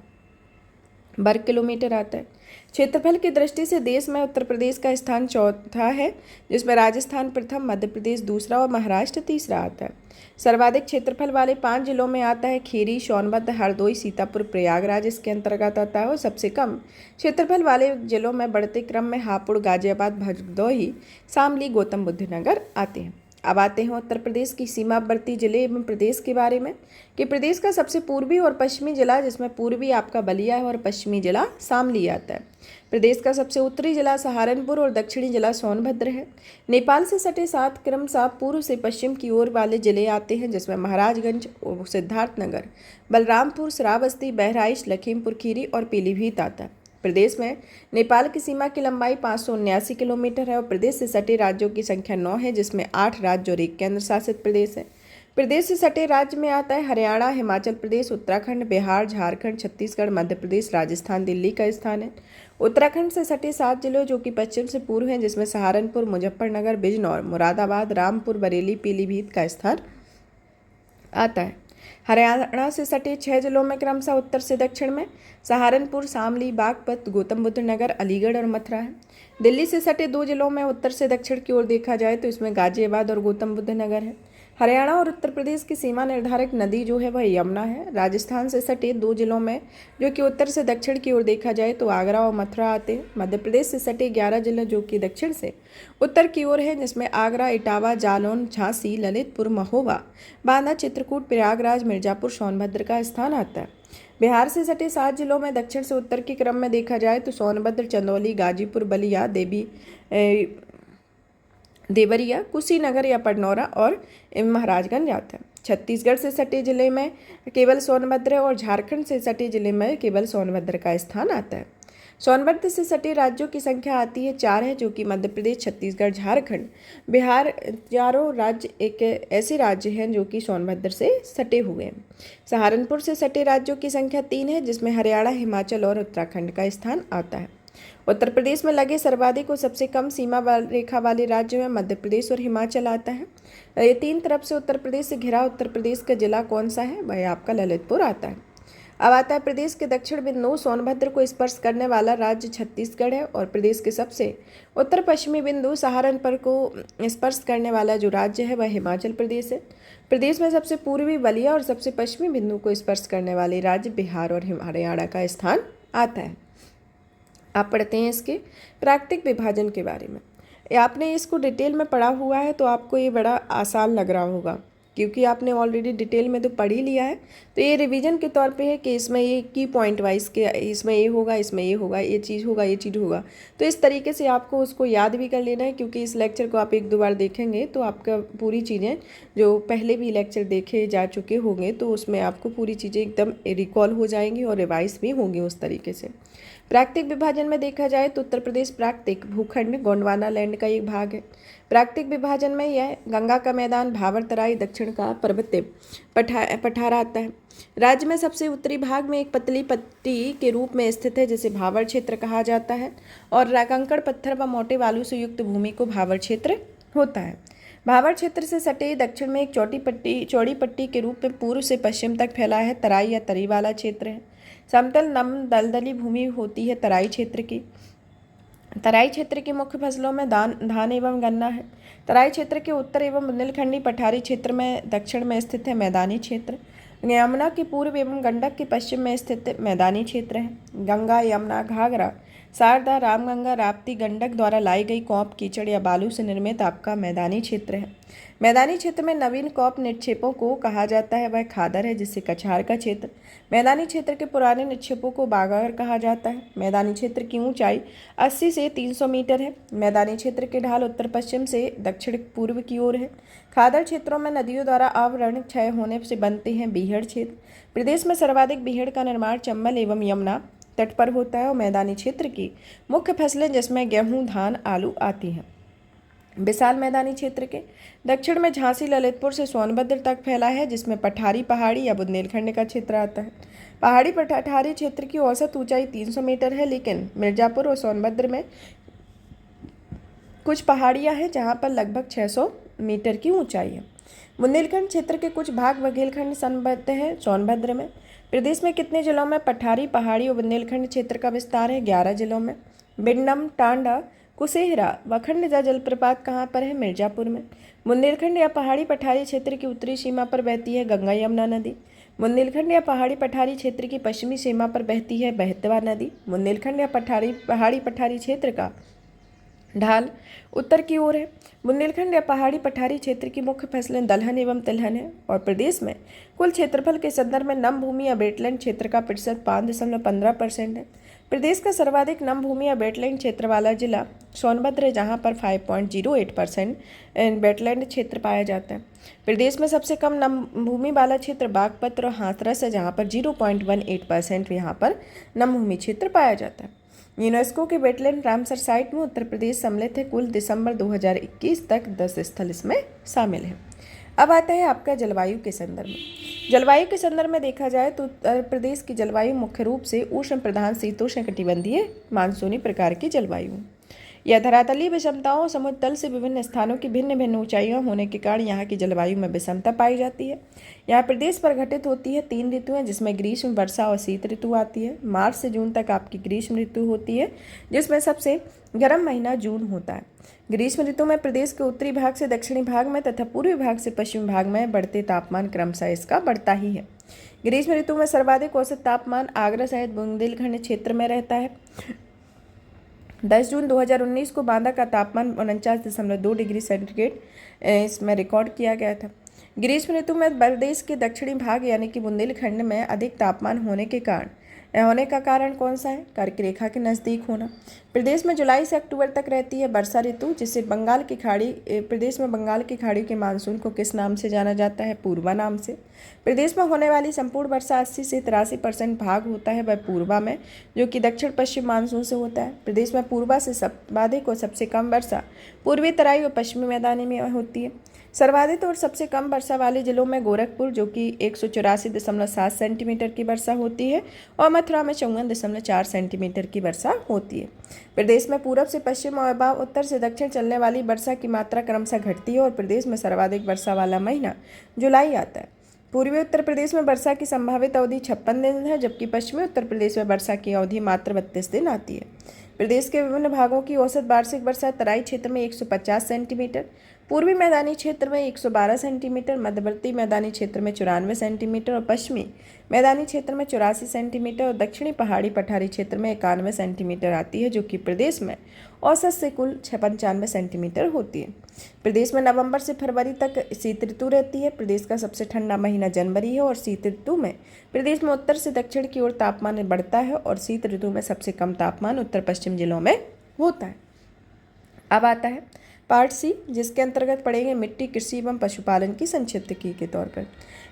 वर्ग किलोमीटर आता है। क्षेत्रफल की दृष्टि से देश में उत्तर प्रदेश का स्थान चौथा है, जिसमें राजस्थान प्रथम, मध्य प्रदेश दूसरा और महाराष्ट्र तीसरा आता है। सर्वाधिक क्षेत्रफल वाले 5 जिलों में आता है खीरी, सोनभद्र, हरदोई, सीतापुर, प्रयागराज इसके अंतर्गत आता है। और सबसे कम क्षेत्रफल वाले जिलों में बढ़ते क्रम में हापुड़, गाजियाबाद, भदोही, शामली, गौतम बुद्ध नगर आते हैं। अब आते हैं उत्तर प्रदेश की सीमावर्ती जिले एवं प्रदेश के बारे में कि प्रदेश का सबसे पूर्वी और पश्चिमी जिला, जिसमें पूर्वी आपका बलिया है और पश्चिमी जिला शामली आता है। प्रदेश का सबसे उत्तरी जिला सहारनपुर और दक्षिणी जिला सोनभद्र है। नेपाल से सटे 7 क्रमशः पूर्व से पश्चिम की ओर वाले जिले आते हैं, जिसमें महाराजगंज, सिद्धार्थनगर, बलरामपुर, श्रावस्ती, बहराइच, लखीमपुर खीरी और पीलीभीत आता है। प्रदेश में नेपाल की सीमा की लंबाई 579 किलोमीटर है और प्रदेश से सटे राज्यों की संख्या 9 है, जिसमें 8 राज्य और 1 केंद्र शासित प्रदेश है। प्रदेश से सटे राज्य में आता है हरियाणा, हिमाचल प्रदेश, उत्तराखंड, बिहार, झारखंड, छत्तीसगढ़, मध्य प्रदेश, राजस्थान, दिल्ली का स्थान है। उत्तराखंड से सटे 7 जिले जो कि पश्चिम से पूर्व हैं, जिसमें सहारनपुर, मुजफ्फरनगर, बिजनौर, मुरादाबाद, रामपुर, बरेली, पीलीभीत का स्थान आता है। हरियाणा से सटे 6 जिलों में क्रमशः उत्तर से दक्षिण में सहारनपुर, शामली, बागपत, गौतम बुद्ध नगर, अलीगढ़ और मथुरा है। दिल्ली से सटे 2 जिलों में उत्तर से दक्षिण की ओर देखा जाए तो इसमें गाजियाबाद और गौतम बुद्ध नगर है। हरियाणा और उत्तर प्रदेश की सीमा निर्धारक नदी जो है वह यमुना है। राजस्थान से सटे 2 जिलों में जो कि उत्तर से दक्षिण की ओर देखा जाए तो आगरा और मथुरा आते हैं। मध्य प्रदेश से सटे 11 जिले जो कि दक्षिण से उत्तर की ओर है, जिसमें आगरा, इटावा, जालौन, झांसी, ललितपुर, महोबा, बांदा, चित्रकूट, प्रयागराज, मिर्जापुर, सोनभद्र का स्थान आता है। बिहार से सटे 7 जिलों में दक्षिण से उत्तर के क्रम में देखा जाए तो सोनभद्र, चंदौली, गाजीपुर, बलिया, देवरिया, कुशीनगर या पडनौरा और महाराजगंज आता है। छत्तीसगढ़ से सटे जिले में केवल सोनभद्र और झारखंड से सटे जिले में केवल सोनभद्र का स्थान आता है। सोनभद्र से सटे राज्यों की संख्या आती है 4 है, जो कि मध्य प्रदेश, छत्तीसगढ़, झारखंड, बिहार, चारों राज्य एक ऐसे राज्य हैं जो कि सोनभद्र से सटे हुए हैं। सहारनपुर से सटे राज्यों की संख्या 3 है, जिसमें हरियाणा, हिमाचल और उत्तराखंड का स्थान आता है। उत्तर प्रदेश में लगे सर्वाधिक और सबसे कम सीमा रेखा वाले राज्यों में मध्य प्रदेश और हिमाचल आता है। ये 3 तरफ से उत्तर प्रदेश से घिरा उत्तर प्रदेश का जिला कौन सा है? वह आपका ललितपुर आता है। अब आता है प्रदेश के दक्षिण बिंदु सोनभद्र को स्पर्श करने वाला राज्य छत्तीसगढ़ है और प्रदेश के सबसे उत्तर पश्चिमी बिंदु सहारनपुर को स्पर्श करने वाला जो राज्य है वह हिमाचल प्रदेश है। प्रदेश में सबसे पूर्वी बलिया और सबसे पश्चिमी बिंदु को स्पर्श करने वाले राज्य बिहार और हरियाणा का स्थान आता है। आप पढ़ते हैं इसके प्राकृतिक विभाजन के बारे में। आपने इसको डिटेल में पढ़ा हुआ है तो आपको ये बड़ा आसान लग रहा होगा, क्योंकि आपने ऑलरेडी डिटेल में तो पढ़ ही लिया है। तो ये रिवीजन के तौर पे है कि इसमें ये की पॉइंट वाइज के इसमें ये होगा, इसमें ये होगा, ये चीज़ होगा, ये चीज़ होगा। तो इस तरीके से आपको उसको याद भी कर लेना है, क्योंकि इस लेक्चर को आप 1-2 बार देखेंगे तो आपका पूरी चीज़ें जो पहले भी लेक्चर देखे जा चुके होंगे तो उसमें आपको पूरी चीज़ें एकदम रिकॉल हो जाएंगी और रिवाइज भी होंगी उस तरीके से। प्राकृतिक विभाजन में देखा जाए तो उत्तर प्रदेश प्राकृतिक भूखंड गोंडवाना लैंड का एक भाग है। प्राकृतिक विभाजन में यह गंगा का मैदान, भावर तराई, दक्षिण का पर्वतीय पठारा आता है। राज्य में सबसे उत्तरी भाग में एक पतली पट्टी के रूप में स्थित है जिसे भावर क्षेत्र कहा जाता है और कंकड़ पत्थर व मोटे बालू से युक्त भूमि को भावर क्षेत्र होता है। भावर क्षेत्र से सटे दक्षिण में एक चौड़ी पट्टी के रूप में पूर्व से पश्चिम तक फैला है तराई या तरी वाला क्षेत्र है। समतल नम दलदली भूमि होती है तराई क्षेत्र की। तराई क्षेत्र की मुख्य फसलों में धान एवं गन्ना है। तराई क्षेत्र के उत्तर एवं बुंदेलखंडी पठारी क्षेत्र में दक्षिण में स्थित है मैदानी क्षेत्र। यमुना की पूर्व एवं गंडक के पश्चिम में स्थित मैदानी क्षेत्र है। गंगा, यमुना, घाघरा, शारदा, रामगंगा, राप्ती, गंडक द्वारा लाई गई कौप, कीचड़ या बालू से निर्मित आपका मैदानी क्षेत्र है। मैदानी क्षेत्र में नवीन कौप निक्षेपों को कहा जाता है, वह खादर है जिससे कछार का क्षेत्र। मैदानी क्षेत्र के पुराने निक्षेपों को बागागर कहा जाता है। मैदानी क्षेत्र की ऊंचाई 80 से 300 मीटर है। मैदानी क्षेत्र के ढाल उत्तर पश्चिम से दक्षिण पूर्व की ओर है। खादर क्षेत्रों में नदियों द्वारा आवरण क्षय होने से बनते हैं बीहड़ क्षेत्र। प्रदेश में सर्वाधिक बीहड़ का निर्माण चंबल एवं यमुना तट पर होता है और मैदानी क्षेत्र की मुख्य फसलें जिसमें गेहूं, धान, आलू आती हैं। विशाल मैदानी क्षेत्र के दक्षिण में झांसी ललितपुर से सोनभद्र तक फैला है, जिसमें पठारी पहाड़ी या बुंदेलखंड का क्षेत्र आता है। पहाड़ी पठारी क्षेत्र की औसत ऊंचाई 300 मीटर है, लेकिन मिर्जापुर और सोनभद्र में कुछ पहाड़ियां हैं जहां पर लगभग 600 मीटर की ऊंचाई है। बुंदेलखंड क्षेत्र के कुछ भाग बुंदेलखंड संबद्ध है सोनभद्र में। प्रदेश में कितने जिलों में पठारी पहाड़ी और बुंदेलखंड क्षेत्र का विस्तार है? 11 जिलों में। बिंडम, टांडा, कुसेहरा व खंडजा जलप्रपात कहाँ पर है? मिर्जापुर में। बुंदेलखंड या पहाड़ी पठारी क्षेत्र की उत्तरी सीमा पर बहती है गंगा यमुना नदी। बुंदेलखंड या पहाड़ी पठारी क्षेत्र की पश्चिमी सीमा पर बहती है बेतवा नदी। बुंदेलखंड या पहाड़ी पठारी क्षेत्र का ढाल उत्तर की ओर है। बुंदेलखंड या पहाड़ी पठारी क्षेत्र की मुख्य फसलें दलहन एवं तिलहन है और प्रदेश में कुल क्षेत्रफल के संदर्भ में नम भूमि या वेटलैंड क्षेत्र का प्रतिशत 5.15% है। प्रदेश का सर्वाधिक नम भूमि या वेटलैंड क्षेत्र वाला जिला सोनभद्र है, जहां पर 5.08% वेटलैंड क्षेत्र पाया जाता है। प्रदेश में सबसे कम नम भूमि वाला क्षेत्र बागपत और हाथरस है, जहां पर 0.18% यहाँ पर नम भूमि क्षेत्र पाया जाता है। यूनेस्को के वेटलैंड रामसर साइट में उत्तर प्रदेश सम्मिलित है। कुल दिसंबर 2021 तक 10 स्थल इसमें शामिल है। अब आता है आपका जलवायु के संदर्भ में। जलवायु के संदर्भ में देखा जाए तो उत्तर प्रदेश की जलवायु मुख्य रूप से उष्ण प्रधान शीतोष्ण कटिबंधीय मानसूनी प्रकार की जलवायु। यह धरातलीय विषमताओं समुद्र तल से विभिन्न स्थानों की भिन्न भिन्न ऊंचाइयां होने के कारण यहाँ की जलवायु में विषमता पाई जाती है। यहाँ प्रदेश पर घटित होती है 3 ऋतुएं, जिसमें ग्रीष्म, वर्षा और शीत ऋतु आती है। मार्च से जून तक आपकी ग्रीष्म ऋतु होती है, जिसमें सबसे गर्म महीना जून होता है। ग्रीष्म ऋतु में प्रदेश के उत्तरी भाग से दक्षिणी भाग में तथा पूर्वी भाग से पश्चिमी भाग में बढ़ते तापमान क्रमशः इसका बढ़ता ही है। ग्रीष्म ऋतु में सर्वाधिक औसत तापमान आगरा सहित बुंदेलखंड क्षेत्र में रहता है। 10 जून 2019 को बांदा का तापमान 49.2 डिग्री सेंटीग्रेड इसमें रिकॉर्ड किया गया था। ग्रीष्म ऋतु में प्रदेश के दक्षिणी भाग यानी कि बुंदेलखंड में अधिक तापमान होने का कारण कौन सा है? कर्क रेखा के नज़दीक होना। प्रदेश में जुलाई से अक्टूबर तक रहती है वर्षा ऋतु, जिसे प्रदेश में बंगाल की खाड़ी के मानसून को किस नाम से जाना जाता है? पूर्वा नाम से। प्रदेश में होने वाली संपूर्ण वर्षा 80 से 83% भाग होता है वह पूर्वा में, जो कि दक्षिण पश्चिम मानसून से होता है। प्रदेश में पूर्वा से सर्वाधिक और सबसे कम वर्षा पूर्वी तराई और पश्चिमी मैदानी में होती है। सर्वाधिक और सबसे कम वर्षा वाले जिलों में गोरखपुर, जो कि 184.7 सेंटीमीटर की वर्षा होती है, और मथुरा में 54.4 सेंटीमीटर की वर्षा होती है। प्रदेश में पूरब से पश्चिम और उत्तर से दक्षिण चलने वाली वर्षा की मात्रा क्रमशः घटती है और प्रदेश में सर्वाधिक वर्षा वाला महीना जुलाई आता है। पूर्वी उत्तर प्रदेश में वर्षा की संभावित अवधि 56 दिन है, जबकि पश्चिमी उत्तर प्रदेश में वर्षा की अवधि मात्र 32 दिन आती है। प्रदेश के विभिन्न भागों की औसत वार्षिक वर्षा तराई क्षेत्र में 150 सेंटीमीटर, पूर्वी मैदानी क्षेत्र में 112 सेंटीमीटर, मध्यवर्ती मैदानी क्षेत्र में 94 सेंटीमीटर और पश्चिमी मैदानी क्षेत्र में 84 सेंटीमीटर और दक्षिणी पहाड़ी पठारी क्षेत्र में 91 सेंटीमीटर आती है, जो कि प्रदेश में औसत से कुल 95 सेंटीमीटर होती है। प्रदेश में नवंबर से फरवरी तक शीत ऋतु रहती है। प्रदेश का सबसे ठंडा महीना जनवरी है और शीत ऋतु में प्रदेश में उत्तर से दक्षिण की ओर तापमान बढ़ता है और शीत ऋतु में सबसे कम तापमान उत्तर पश्चिम जिलों में होता है। अब आता है पार्ट सी, जिसके अंतर्गत पढ़ेंगे मिट्टी, कृषि एवं पशुपालन की संक्षिप्त के तौर पर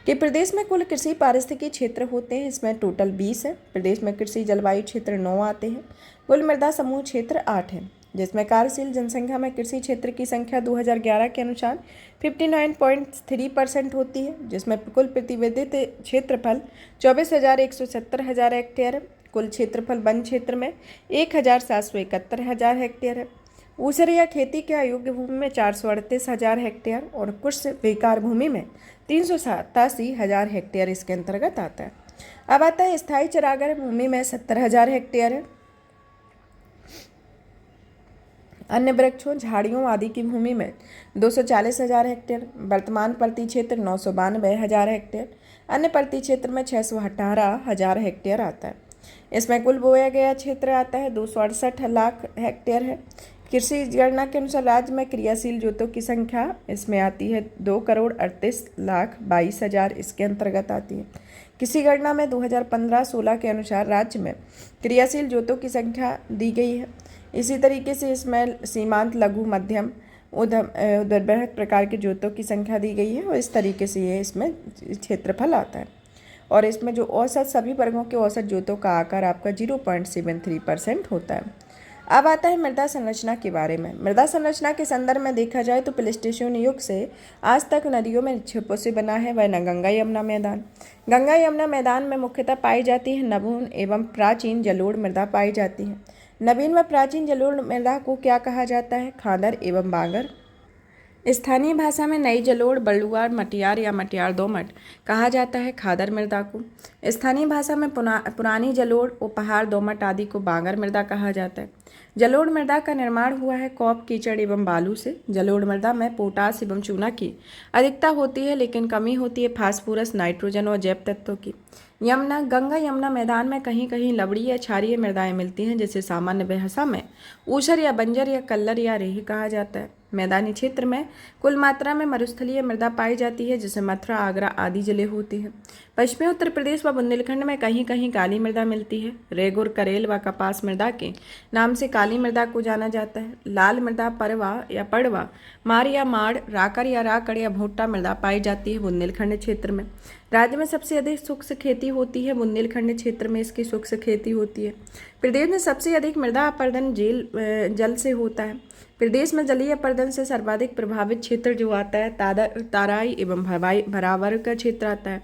कि प्रदेश में कुल कृषि पारिस्थितिकी क्षेत्र होते हैं। इसमें टोटल 20 है। प्रदेश में कृषि जलवायु क्षेत्र 9 आते हैं। कुल मृदा समूह क्षेत्र 8 है, जिसमें कार्यशील जनसंख्या में कृषि क्षेत्र की संख्या 2011 के अनुसार 59.3% होती है, जिसमें कुल प्रतिवेदित क्षेत्रफल 24,170 हेक्टेयर है। कुल क्षेत्रफल वन क्षेत्र में 1,771 हेक्टेयर है। ऊसर या खेती के अयोग्य भूमि में 438,000 हेक्टेयर और कुछ बेकार भूमि में 387,000 हेक्टेयर इसके अंतर्गत आता है। अब आता है स्थायी चरागार भूमि में 70,000 हेक्टेयर है। अन्य वृक्षों, झाड़ियों आदि की भूमि में 240,000 हेक्टेयर, वर्तमान प्रति क्षेत्र 992,000 हेक्टेयर, अन्य प्रति क्षेत्र में 618,000 हेक्टेयर आता है। इसमें कुल बोया गया क्षेत्र आता है 268 लाख हेक्टेयर है। कृषि गणना के अनुसार राज्य में क्रियाशील जोतों की संख्या इसमें आती है 2,38,22,000 इसके अंतर्गत आती है। कृषि गणना में 2015-16 के अनुसार राज्य में क्रियाशील जोतों की संख्या दी गई है। इसी तरीके से इसमें सीमांत, लघु, मध्यम, उदरबृहत प्रकार के जोतों की संख्या दी गई है और इस तरीके से ये इसमें क्षेत्रफल आता है। और इसमें जो औसत सभी वर्गों के औसत जोतों का आकार आपका 0.73% होता है। अब आता है मृदा संरचना के बारे में। मृदा संरचना के संदर्भ में देखा जाए तो प्लेस्टोसीन युग से आज तक नदियों में निक्षेपों से बना है वह गंगा यमुना मैदान। गंगा यमुना मैदान में मुख्यतः पाई जाती है नवीन एवं प्राचीन जलोढ़ मृदा पाई जाती है। नवीन व प्राचीन जलोढ़ मृदा को क्या कहा जाता है? खादर एवं बांगर। स्थानीय भाषा में नई जलोढ़, बलुआ, मटियार या मटियार दोमट कहा जाता है खादर मृदा को। स्थानीय भाषा में पुरानी जलोढ़, उपहार, दोमट आदि को बांगर मृदा कहा जाता है। जलोढ़ मृदा का निर्माण हुआ है कौप, कीचड़ एवं बालू से। जलोढ़ मृदा में पोटास एवं चूना की अधिकता होती है लेकिन कमी होती है फास्फोरस, नाइट्रोजन और जैव तत्वों की। गंगा यमुना मैदान में कहीं कहीं लवड़ी या क्षारीय मृदाएं मिलती हैं जिसे सामान्य भाषा में ऊसर या बंजर या कल्लर या रेह कहा जाता है। मैदानी क्षेत्र में कुल मात्रा में मरुस्थलीय मृदा पाई जाती है जिसे मथुरा, आगरा आदि जिले होती है। पश्चिमी उत्तर प्रदेश व बुंदेलखंड में कहीं कहीं काली मृदा मिलती है। रेगुर, करेल व कपास मृदा के नाम से काली मृदा को जाना जाता है। लाल मृदा, परवा या पड़वा, मार या माड़, राकर या राकड़ या भुट्टा मृदा पाई जाती है बुंदेलखंड क्षेत्र में। राज्य में सबसे अधिक शुष्क खेती होती है बुंदेलखंड क्षेत्र में इसकी शुष्क खेती होती है। प्रदेश में सबसे अधिक मृदा अपरदन जल से होता है। प्रदेश में जलीय अपरदन से सर्वाधिक प्रभावित क्षेत्र जो आता है ताराई एवं भरावर का क्षेत्र आता है।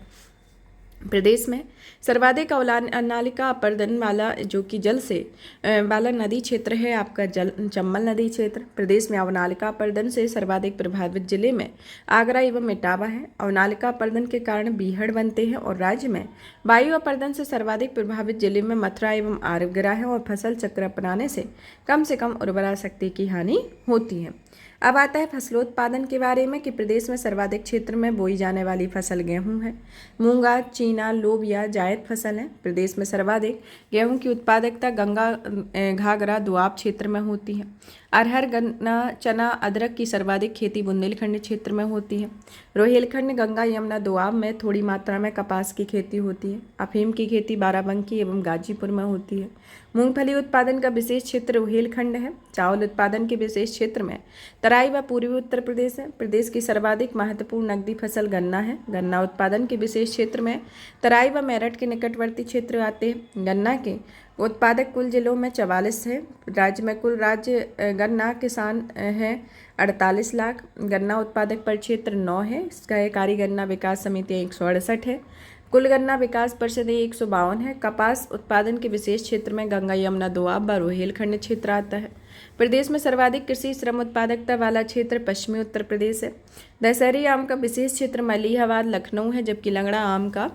प्रदेश में सर्वाधिक अवनालिका अपरदन वाला जो कि जल से वाला नदी क्षेत्र है आपका चंबल नदी क्षेत्र। प्रदेश में अवनालिका अपरदन से सर्वाधिक प्रभावित जिले में आगरा एवं इटावा है। अवनालिका अपरदन के कारण बीहड़ बनते हैं और राज्य में वायु अपरदन से सर्वाधिक प्रभावित जिले में मथुरा एवं आगरा है और फसल चक्र अपनाने से कम उर्वरा शक्ति की हानि होती है। अब आता है फसलोत्पादन के बारे में कि प्रदेश में सर्वाधिक क्षेत्र में बोई जाने वाली फसल गेहूं है। मूंगा, चीना, लोबिया जायद फसल है। प्रदेश में सर्वाधिक गेहूं की उत्पादकता गंगा घाघरा दोआब क्षेत्र में होती है। अरहर, गन्ना, चना, अदरक की सर्वाधिक खेती बुंदेलखंड क्षेत्र में होती है। रोहिलखंड, गंगा यमुना दोआब में थोड़ी मात्रा में कपास की खेती होती है। अफीम की खेती बाराबंकी एवं गाजीपुर में होती है। मूंगफली उत्पादन का विशेष क्षेत्र रोहिलखंड है। चावल उत्पादन के विशेष क्षेत्र में तराई व पूर्वी उत्तर प्रदेश है। प्रदेश की सर्वाधिक महत्वपूर्ण नकदी फसल गन्ना है। गन्ना उत्पादन के विशेष क्षेत्र में तराई व मेरठ के निकटवर्ती क्षेत्र आते हैं। गन्ना के उत्पादक कुल जिलों में 44 है। राज्य में कुल गन्ना किसान है 48 लाख। गन्ना उत्पादक पर क्षेत्र 9 है। सहकारी गन्ना विकास समिति 168 है। कुल गन्ना विकास परिषद 152 है। कपास उत्पादन के विशेष क्षेत्र में गंगा यमुना दोआब व रोहिलखंड क्षेत्र आता है। प्रदेश में सर्वाधिक कृषि श्रम उत्पादकता वाला क्षेत्र पश्चिमी उत्तर प्रदेश है। दशहरी आम का विशेष क्षेत्र मलिहाबाद, लखनऊ है जबकि लंगड़ा आम का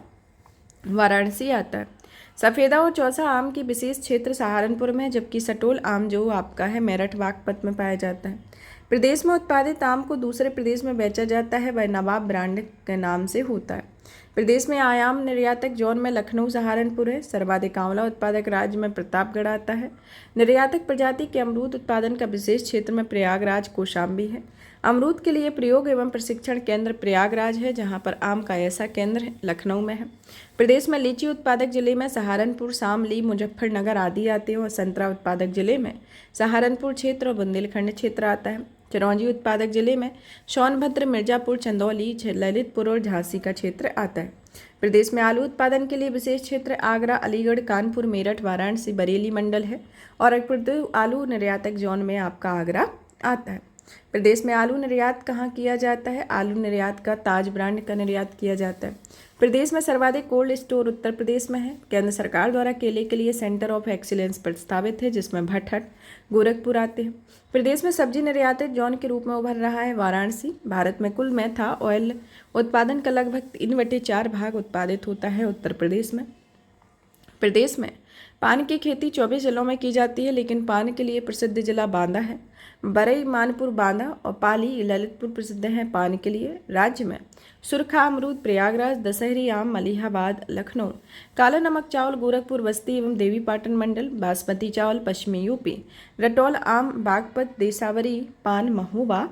वाराणसी आता है। सफ़ेदा और चौसा आम की विशेष क्षेत्र सहारनपुर में है जबकि सटोल आम जो आपका है मेरठ बागपत में पाया जाता है। प्रदेश में उत्पादित आम को दूसरे प्रदेश में बेचा जाता है वह नवाब ब्रांड के नाम से होता है। प्रदेश में आयाम निर्यातक जोन में लखनऊ, सहारनपुर है। सर्वाधिक आंवला उत्पादक राज्य में प्रतापगढ़ आता है। निर्यातक प्रजाति के अमरूद उत्पादन का विशेष क्षेत्र में प्रयागराज, कौशाम्बी है। अमरूद के लिए प्रयोग एवं प्रशिक्षण केंद्र प्रयागराज है जहां पर आम का ऐसा केंद्र लखनऊ में है। प्रदेश में लीची उत्पादक जिले में सहारनपुर, शामली, मुजफ्फरनगर आदि आते हैं और संतरा उत्पादक जिले में सहारनपुर क्षेत्र और बुंदेलखंड क्षेत्र आता है। चिरौंजी उत्पादक जिले में सोनभद्र, मिर्जापुर, चंदौली, ललितपुर और झांसी का क्षेत्र आता है। प्रदेश में आलू उत्पादन के लिए विशेष क्षेत्र आगरा, अलीगढ़, कानपुर, मेरठ, वाराणसी, बरेली मंडल है और आलू निर्यातक जोन में आपका आगरा आता है। प्रदेश में आलू निर्यात कहाँ किया जाता है? आलू निर्यात का ताज ब्रांड का निर्यात किया जाता है। प्रदेश में सर्वाधिक कोल्ड स्टोर उत्तर प्रदेश में है। केंद्र सरकार द्वारा केले के लिए सेंटर ऑफ एक्सीलेंस प्रस्तावित है जिसमें भटहट, गोरखपुर आते हैं। प्रदेश में सब्जी निर्यातित जोन के रूप में उभर रहा है वाराणसी। भारत में कुल मेथा ऑयल उत्पादन का लगभग 3/4 भाग उत्पादित होता है उत्तर प्रदेश में। प्रदेश में पान की खेती 24 जिलों में की जाती है, लेकिन पान के लिए प्रसिद्ध जिला बांदा है। बरई, मानपुर, बांदा और पाली, ललितपुर प्रसिद्ध हैं पान के लिए। राज्य में सुरखा अमरूद प्रयागराज, दशहरी आम मलिहाबाद लखनऊ, काला नमक चावल गोरखपुर बस्ती एवं देवीपाटन मंडल, बासमती चावल पश्चिमी यूपी, रटौल आम बागपत देसावरी पान महोबा।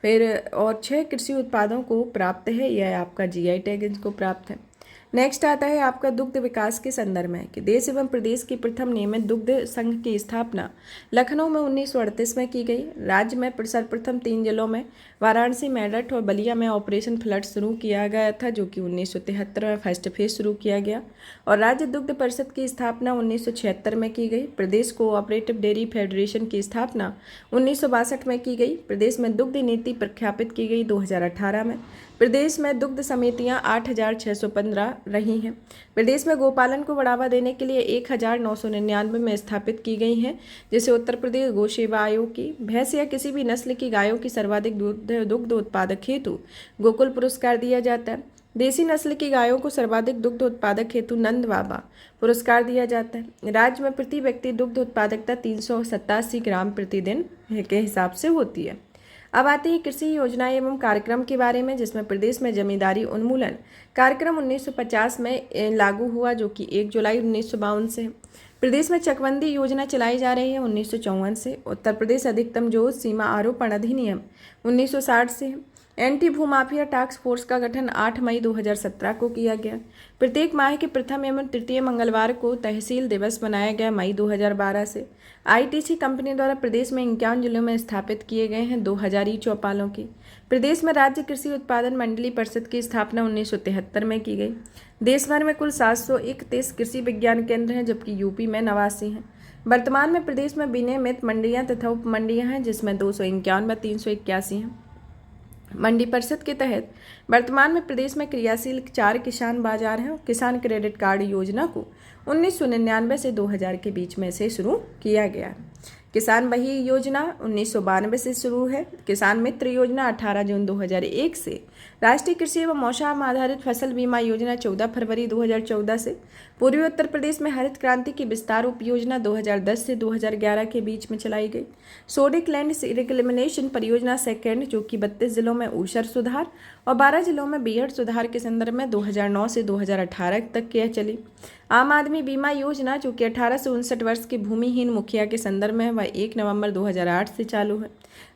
फिर और 6 कृषि उत्पादों को प्राप्त है, यह आपका जीआई टैग इनको प्राप्त है। नेक्स्ट आता है आपका दुग्ध विकास के संदर्भ में कि देश एवं प्रदेश की प्रथम नियमित दुग्ध संघ की स्थापना लखनऊ में 1938 में की गई। राज्य में सर्वप्रथम 3 जिलों में वाराणसी, मेरठ और बलिया में ऑपरेशन फ्लड शुरू किया गया था, जो कि 1973 में फर्स्ट फेज शुरू किया गया। और राज्य दुग्ध परिषद की स्थापना 1976 में की गई। प्रदेश कोऑपरेटिव डेयरी फेडरेशन की स्थापना 1962 में की गई। प्रदेश में दुग्ध नीति प्रख्यापित की गई 2018 में। प्रदेश में दुग्ध समितियां 8,615 रही हैं। प्रदेश में गोपालन को बढ़ावा देने के लिए 1,999 में स्थापित की गई हैं, जिसे उत्तर प्रदेश गौ सेवा आयोग की भैंस या किसी भी नस्ल की गायों की सर्वाधिक दुग्ध उत्पादक हेतु गोकुल पुरस्कार दिया जाता है। देसी नस्ल की गायों को सर्वाधिक दुग्ध उत्पादक हेतु नंद बाबा पुरस्कार दिया जाता है। राज्य में प्रति व्यक्ति दुग्ध उत्पादकता 387 ग्राम प्रतिदिन के हिसाब से होती है। अब आते हैं कृषि योजना एवं कार्यक्रम के बारे में, जिसमें प्रदेश में जमींदारी उन्मूलन कार्यक्रम 1950 में लागू हुआ, जो कि 1 जुलाई 1952 से। प्रदेश में चकबंदी योजना चलाई जा रही है 1954 से। उत्तर प्रदेश अधिकतम जोत सीमा आरोपण अधिनियम 1960 से। एंटी भूमाफिया टास्क फोर्स का गठन 8 मई 2017 को किया गया। प्रत्येक माह के प्रथम एवं तृतीय मंगलवार को तहसील दिवस मनाया गया मई 2012 से। आईटीसी कंपनी द्वारा प्रदेश में 51 जिलों में स्थापित किए गए हैं 2000 ई चौपालों की। प्रदेश में राज्य कृषि उत्पादन मंडली परिषद की स्थापना 1973 में की गई। देश भर में कुल 731 कृषि विज्ञान केंद्र हैं, जबकि यूपी में 89 हैं। वर्तमान में प्रदेश में विनियमित मंडियां तथा उप मंडियां हैं, जिसमें 251 में 381 हैं। मंडी परिषद के तहत वर्तमान में प्रदेश में क्रियाशील 4 किसान बाजार हैं। किसान क्रेडिट कार्ड योजना को 1999 से 2000 के बीच में से शुरू किया गया है। किसान बही योजना 1992 से शुरू है। किसान मित्र योजना 18 जून 2001 से। राष्ट्रीय कृषि एवं मौसम आधारित फसल बीमा योजना 14 फरवरी 2014 से। पूर्वी उत्तर प्रदेश में हरित क्रांति की विस्तार उप योजना 2010 से 2011 के बीच में चलाई गई। सोडिक लैंड रिक्लेमेशन परियोजना सेकेंड, जो कि 32 जिलों में ऊसर सुधार और 12 जिलों में बीहड़ सुधार के संदर्भ में 2009 से 2018 तक यह चली। आम आदमी बीमा योजना, जो कि 18 से 59 वर्ष के भूमिहीन मुखिया के संदर्भ में, वह 1 नवंबर 2008 से चालू है।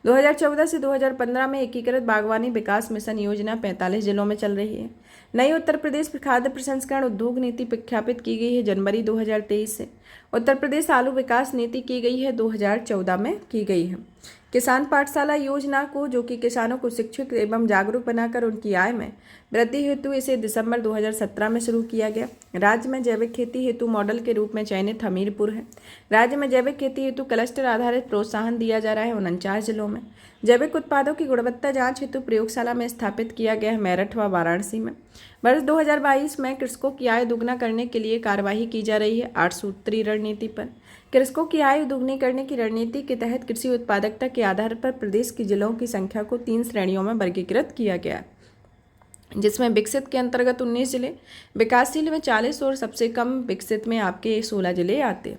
2014 से 2015 में एकीकृत बागवानी विकास मिशन योजना 45 जिलों में चल रही है। नई उत्तर प्रदेश खाद्य प्रसंस्करण उद्योग नीति प्रख्यापित की गई है जनवरी 2023 से। उत्तर प्रदेश आलू विकास नीति की गई है 2014 में की गई है। किसान पाठशाला योजना को, जो कि किसानों को शिक्षित एवं जागरूक बनाकर उनकी आय में वृद्धि हेतु, इसे दिसंबर 2017 में शुरू किया गया। राज्य में जैविक खेती हेतु मॉडल के रूप में चयनित हमीरपुर है। राज्य में जैविक खेती हेतु क्लस्टर आधारित प्रोत्साहन दिया जा रहा है 49 जिलों में। जैविक उत्पादों की गुणवत्ता जांच हेतु प्रयोगशाला में स्थापित किया गया है मेरठ व वाराणसी में। वर्ष 2022 में कृषकों की आय दोगुना करने के लिए कार्यवाही की जा रही है 8 सूत्री रणनीति पर। कृषकों की आय दोगुनी करने की रणनीति के तहत कृषि उत्पादकता के आधार पर प्रदेश के जिलों की संख्या को 3 श्रेणियों में वर्गीकृत किया गया, जिसमें विकसित के अंतर्गत 19 जिले, विकासशील में 40 और सबसे कम विकसित में आपके 16 जिले आते हैं।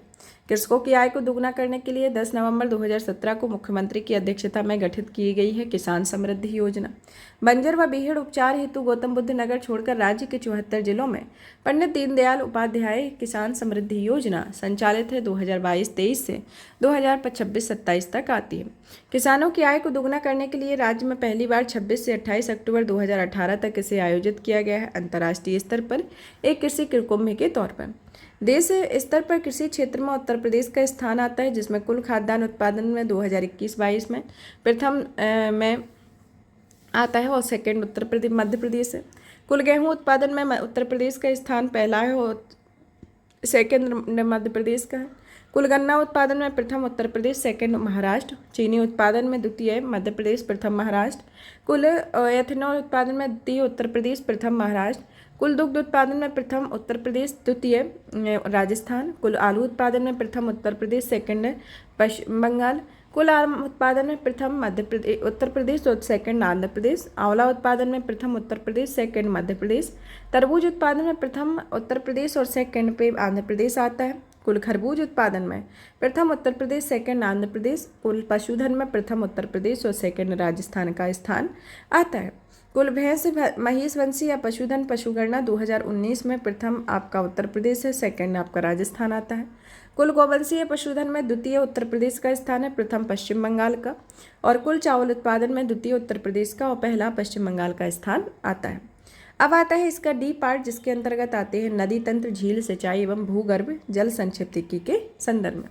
कृषकों की आय को दोगुना करने के लिए 10 नवंबर 2017 को मुख्यमंत्री की अध्यक्षता में गठित की गई है किसान समृद्धि योजना। बंजर व बीहड़ उपचार हेतु गौतम बुद्ध नगर छोड़कर राज्य के 74 जिलों में पंडित दीनदयाल उपाध्याय किसान समृद्धि योजना संचालित है 2022-23 से 2026-27 तक आती है। किसानों की आय को दोगुना करने के लिए राज्य में पहली बार 26 से 28 अक्टूबर 2018 तक इसे आयोजित किया गया है अंतर्राष्ट्रीय स्तर पर एक कृषि कुंभ के तौर पर। देश स्तर पर कृषि क्षेत्र में उत्तर प्रदेश का स्थान आता है, जिसमें कुल खाद्यान्न उत्पादन में 2021-22 में प्रथम में आता है और सेकंड उत्तर प्रदेश मध्य प्रदेश है। कुल गेहूं उत्पादन में उत्तर प्रदेश का स्थान पहला है और सेकंड मध्य प्रदेश का है। कुल गन्ना उत्पादन में प्रथम उत्तर प्रदेश, सेकंड महाराष्ट्र। चीनी उत्पादन में द्वितीय मध्य प्रदेश, प्रथम महाराष्ट्र। कुल एथेनॉल उत्पादन में द्वितीय उत्तर प्रदेश, प्रथम महाराष्ट्र। कुल दुग्ध उत्पादन में प्रथम उत्तर प्रदेश, द्वितीय राजस्थान। कुल आलू उत्पादन में प्रथम उत्तर प्रदेश, सेकंड पश्चिम बंगाल। कुल आम उत्पादन में प्रथम मध्य प्रदेश उत्तर प्रदेश और सेकंड आंध्र प्रदेश। आंवला उत्पादन में प्रथम उत्तर प्रदेश, सेकंड मध्य प्रदेश। तरबूज उत्पादन में प्रथम उत्तर प्रदेश और सेकंड पे आंध्र प्रदेश आता है। कुल खरबूज उत्पादन में प्रथम उत्तर प्रदेश, सेकंड आंध्र प्रदेश। कुल पशुधन में प्रथम उत्तर प्रदेश और सेकंड राजस्थान का स्थान आता है। कुल भैंस महिष वंशी या पशुधन पशुगणना 2019 में प्रथम आपका उत्तर प्रदेश है, सेकंड आपका राजस्थान आता है। कुल गौवंशीय पशुधन में द्वितीय उत्तर प्रदेश का स्थान है, प्रथम पश्चिम बंगाल का। और कुल चावल उत्पादन में द्वितीय उत्तर प्रदेश का और पहला पश्चिम बंगाल का स्थान आता है। अब आता है इसका डी पार्ट, जिसके अंतर्गत आते हैं नदी तंत्र, झील, सिंचाई एवं भूगर्भ जल संक्षिप्तिकी के संदर्भ में।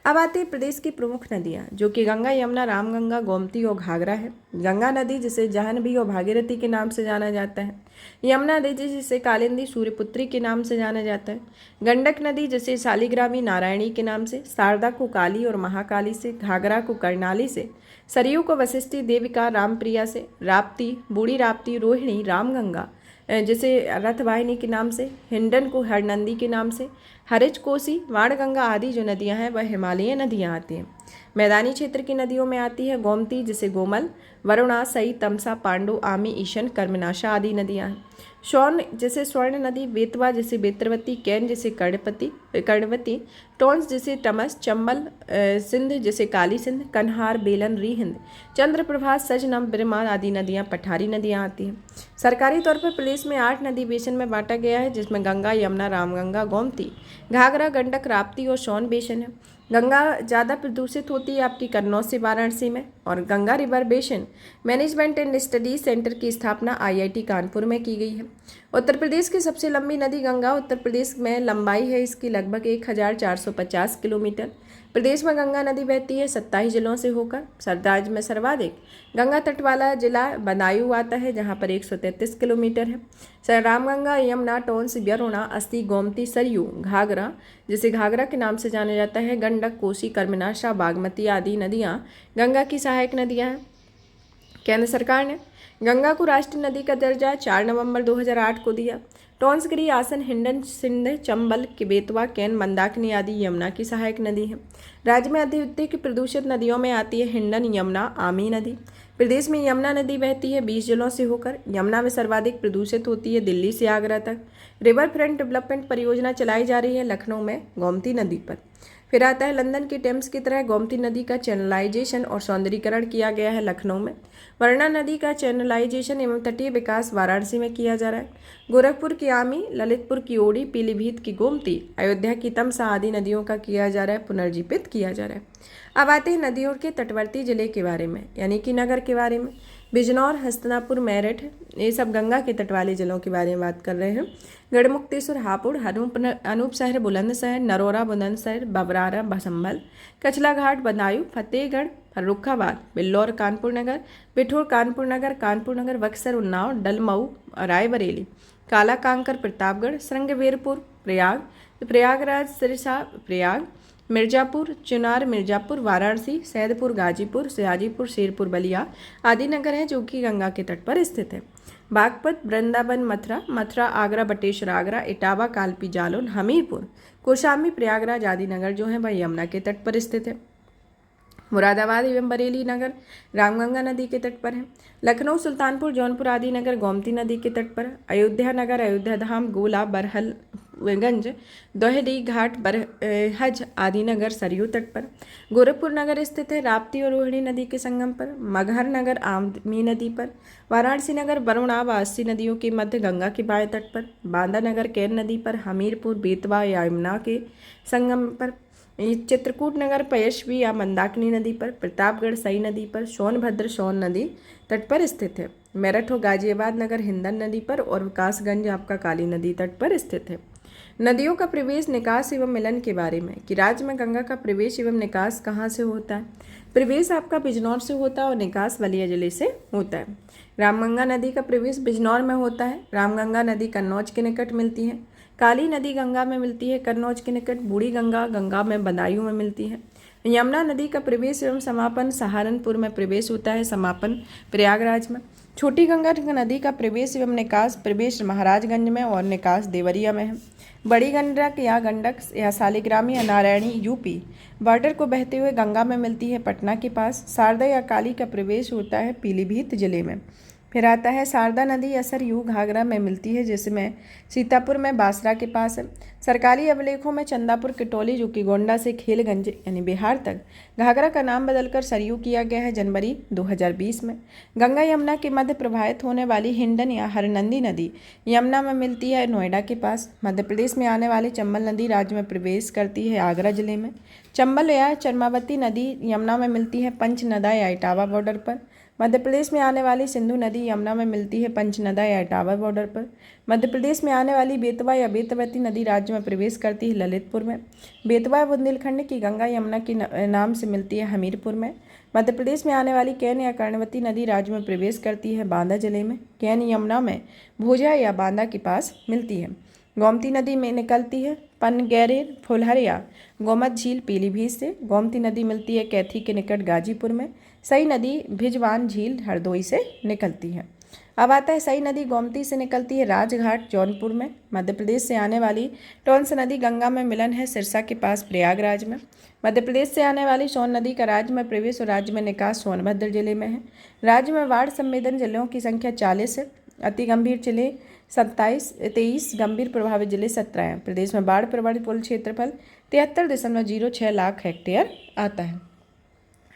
अब आते हैं प्रदेश की प्रमुख नदियाँ, जो कि गंगा, यमुना, रामगंगा, गोमती और घाघरा है। गंगा नदी जिसे जाह्नवी और भागीरथी के नाम से जाना जाता है। यमुना नदी जिसे कालिंदी, सूर्यपुत्री के नाम से जाना जाता है। गंडक नदी जिसे शालिग्रामी, नारायणी के नाम से, शारदा को काली और महाकाली से, घाघरा को कर्णाली से, सरयू को वशिष्ठी, देविका, रामप्रिया से, राप्ती, बूढ़ी राप्ती, रोहिणी, रामगंगा जिसे रथवाहिनी के नाम से, हिंडन को हरनंदी के नाम से, हरिज, कोसी, वाणगंगा आदि जो नदियां हैं वह हिमालयी नदियां आती हैं। मैदानी क्षेत्र की नदियों में आती है गोमती जिसे गोमल, वरुणा, सई, तमसा, पांडु, आमी, ईशन, कर्मनाशा आदि नदियां हैं। शौन जिसे स्वर्ण नदी, बेतवा जिसे बेत्रवती, कैन जिसे कर्णवती, टोंस जिसे टमस, चंबल, सिंध जिसे काली सिंध, कन्हार, बेलन, रीहिंद, चंद्रप्रभा, सजनम, बिरमा आदि नदियां पठारी नदियां आती हैं। सरकारी तौर पर प्रदेश में 8 नदी बेसिन में बांटा गया है, जिसमें गंगा, यमुना, रामगंगा, गोमती, घाघरा, गंडक, राप्ती और सोन बेसिन है। गंगा ज़्यादा प्रदूषित होती है आपकी कन्नौज से वाराणसी में। और Ganga river basin management and studies centre की स्थापना IIT कानपुर में की गई है। उत्तर प्रदेश की सबसे लंबी नदी गंगा उत्तर प्रदेश में लंबाई है इसकी लगभग 1450 किलोमीटर। प्रदेश में गंगा नदी बहती है 27 जिलों से होकर। राज्य में सर्वाधिक गंगा तट वाला जिला बदायूं आता है, जहां पर 133 किलोमीटर है। रामगंगा, यमुना, टोंस, वरुणा, अस्ती, गोमती, सरयू, घाघरा जिसे घाघरा के नाम से जाना जाता है, गंडक, कोसी, कर्मनाशा, बागमती आदि नदियां गंगा की सहायक नदियां हैं। केंद्र सरकार ने गंगा को राष्ट्रीय नदी का दर्जा 4 नवंबर 2008 को दिया। टोंस, गिरी, आसन, हिंडन, सिंध, चंबल, बेतवा, कैन, मंदाकिनी आदि यमुना की सहायक नदी है। राज्य में अधिक प्रदूषित नदियों में आती है हिंडन, यमुना, आमी नदी। प्रदेश में यमुना नदी बहती है 20 जिलों से होकर। यमुना में सर्वाधिक प्रदूषित होती है दिल्ली से आगरा तक। रिवर फ्रंट डेवलपमेंट परियोजना चलाई जा रही है लखनऊ में गोमती नदी पर। फिर आता है लंदन की टेम्स की तरह गोमती नदी का चैनलाइजेशन और सौंदर्यीकरण किया गया है लखनऊ में। वरना नदी का चैनलाइजेशन एवं तटीय विकास वाराणसी में किया जा रहा है। गोरखपुर की आमी, ललितपुर की ओडी, पीलीभीत की गोमती, अयोध्या की तमसा आदि नदियों का किया जा रहा है, पुनर्जीवित किया जा रहा है। अब आते हैं नदियों के तटवर्ती जिले के बारे में, यानी कि नगर के बारे में। बिजनौर, हस्तिनापुर, मेरठ, ये सब गंगा के तट वाले जिलों के बारे में बात कर रहे हैं। गढ़मुक्तेश्वर, हापुड़, अनूप शहर, बुलंदशहर, नरोरा, बुलंदशहर, बबरारा, संभल, कचला घाट, बदायूं, फतेहगढ़, फर्रुखाबाद, बिल्लौर, कानपुर नगर, बिठूर, कानपुर नगर, बक्सर, उन्नाव, डलमऊ, रायबरेली, काला कांकर, प्रतापगढ़, श्रृंगवेरपुर, प्रयागराज, सिरसा, प्रयाग, मिर्जापुर, चुनार, मिर्जापुर, वाराणसी, सैदपुर, गाजीपुर, सयाजीपुर, शेरपुर, बलिया आदि नगर हैं जो कि गंगा के तट पर स्थित है। बागपत, वृंदावन, मथुरा, आगरा, बटेश्वर, आगरा, इटावा, कालपी, जालौन, हमीरपुर, कौशाम्बी, प्रयागराज आदि नगर जो हैं वह यमुना के तट पर स्थित है। मुरादाबाद एवं बरेली नगर रामगंगा नदी के तट पर है। लखनऊ, सुल्तानपुर, जौनपुर आदि नगर गोमती नदी के तट पर। अयोध्या नगर, अयोध्या धाम, गोला, बरहलगंज, दोहरी घाट, बरहज आदि नगर सरयू तट पर। गोरखपुर नगर स्थित है राप्ती और रोहिणी नदी के संगम पर। मगहर नगर आममी नदी पर। वाराणसी नगर वरुणा व अस्सी नदियों के मध्य गंगा के बाएं तट पर। बांदा नगर कैन नदी पर। हमीरपुर, बेतवा या यमुना के संगम पर। चित्रकूट नगर पयस्वी या मंदाकिनी नदी पर। प्रतापगढ़ सई नदी पर। सोनभद्र सोन नदी तट पर स्थित है। मेरठ और गाजियाबाद नगर हिंदन नदी पर और विकासगंज आपका काली नदी तट पर स्थित है। नदियों का प्रवेश, निकास एवं मिलन के बारे में कि राज्य में गंगा का प्रवेश एवं निकास कहाँ से होता है। प्रवेश आपका बिजनौर से होता है और निकास बलिया जिले से होता है। रामगंगा नदी का प्रवेश बिजनौर में होता है। रामगंगा नदी कन्नौज के निकट मिलती है। काली नदी गंगा में मिलती है कन्नौज के निकट। बूढ़ी गंगा गंगा में बदायूं में मिलती है। यमुना नदी का प्रवेश एवं समापन सहारनपुर में प्रवेश होता है, समापन प्रयागराज में। छोटी गंगा नदी का प्रवेश एवं निकास प्रवेश महाराजगंज में और निकास देवरिया में है। बड़ी गंडक या गंडक या शालिग्रामी या नारायणी यूपी बॉर्डर को बहते हुए गंगा में मिलती है पटना के पास। शारदा या काली का प्रवेश होता है पीलीभीत जिले में। फिर आता है शारदा नदी या सरयू घाघरा में मिलती है, जिसमें सीतापुर में बासरा के पास है। सरकारी अभिलेखों में चंदापुर किटोली जो कि गोंडा से खेलगंज यानी बिहार तक घाघरा का नाम बदलकर सरयू किया गया है जनवरी 2020 में। गंगा यमुना के मध्य प्रवाहित होने वाली हिंडन या हरनंदी नदी यमुना में मिलती है नोएडा के पास। मध्य प्रदेश में आने वाली चंबल नदी राज्य में प्रवेश करती है आगरा जिले में। चंबल या चरमावती नदी यमुना में मिलती है पंचनदा या इटावा बॉर्डर पर। मध्य प्रदेश में आने वाली सिंधु नदी यमुना में मिलती है पंचनदा या इटावा बॉर्डर पर। मध्य प्रदेश में आने वाली बेतवा या बेतवती नदी राज्य में प्रवेश करती है ललितपुर में। बेतवा बुंदेलखंड की गंगा यमुना के नाम से मिलती है हमीरपुर में। मध्य प्रदेश में आने वाली कैन या कर्णवती नदी राज्य में प्रवेश करती है बांदा जिले में। कैन यमुना में भोजा या बांदा के पास मिलती है। गोमती नदी में निकलती है पनगैरेर फुलहर या गोमत झील पीलीभीत से। गोमती नदी मिलती है कैथी के निकट गाजीपुर में। सई नदी भिजवान झील हरदोई से निकलती है। अब आता है सई नदी गोमती से निकलती है राजघाट जौनपुर में। मध्य प्रदेश से आने वाली टोंस नदी गंगा में मिलन है सिरसा के पास प्रयागराज में। मध्य प्रदेश से आने वाली सोन नदी का राज्य में प्रवेश और राज्य में निकास सोनभद्र जिले में है। राज्य में बाढ़ संवेदन जिलों की संख्या 40 है। अति गंभीर जिले 23 गंभीर प्रभावित जिले 17 हैं। प्रदेश में बाढ़ प्रभावित कुल क्षेत्रफल 73.06 लाख हेक्टेयर आता है।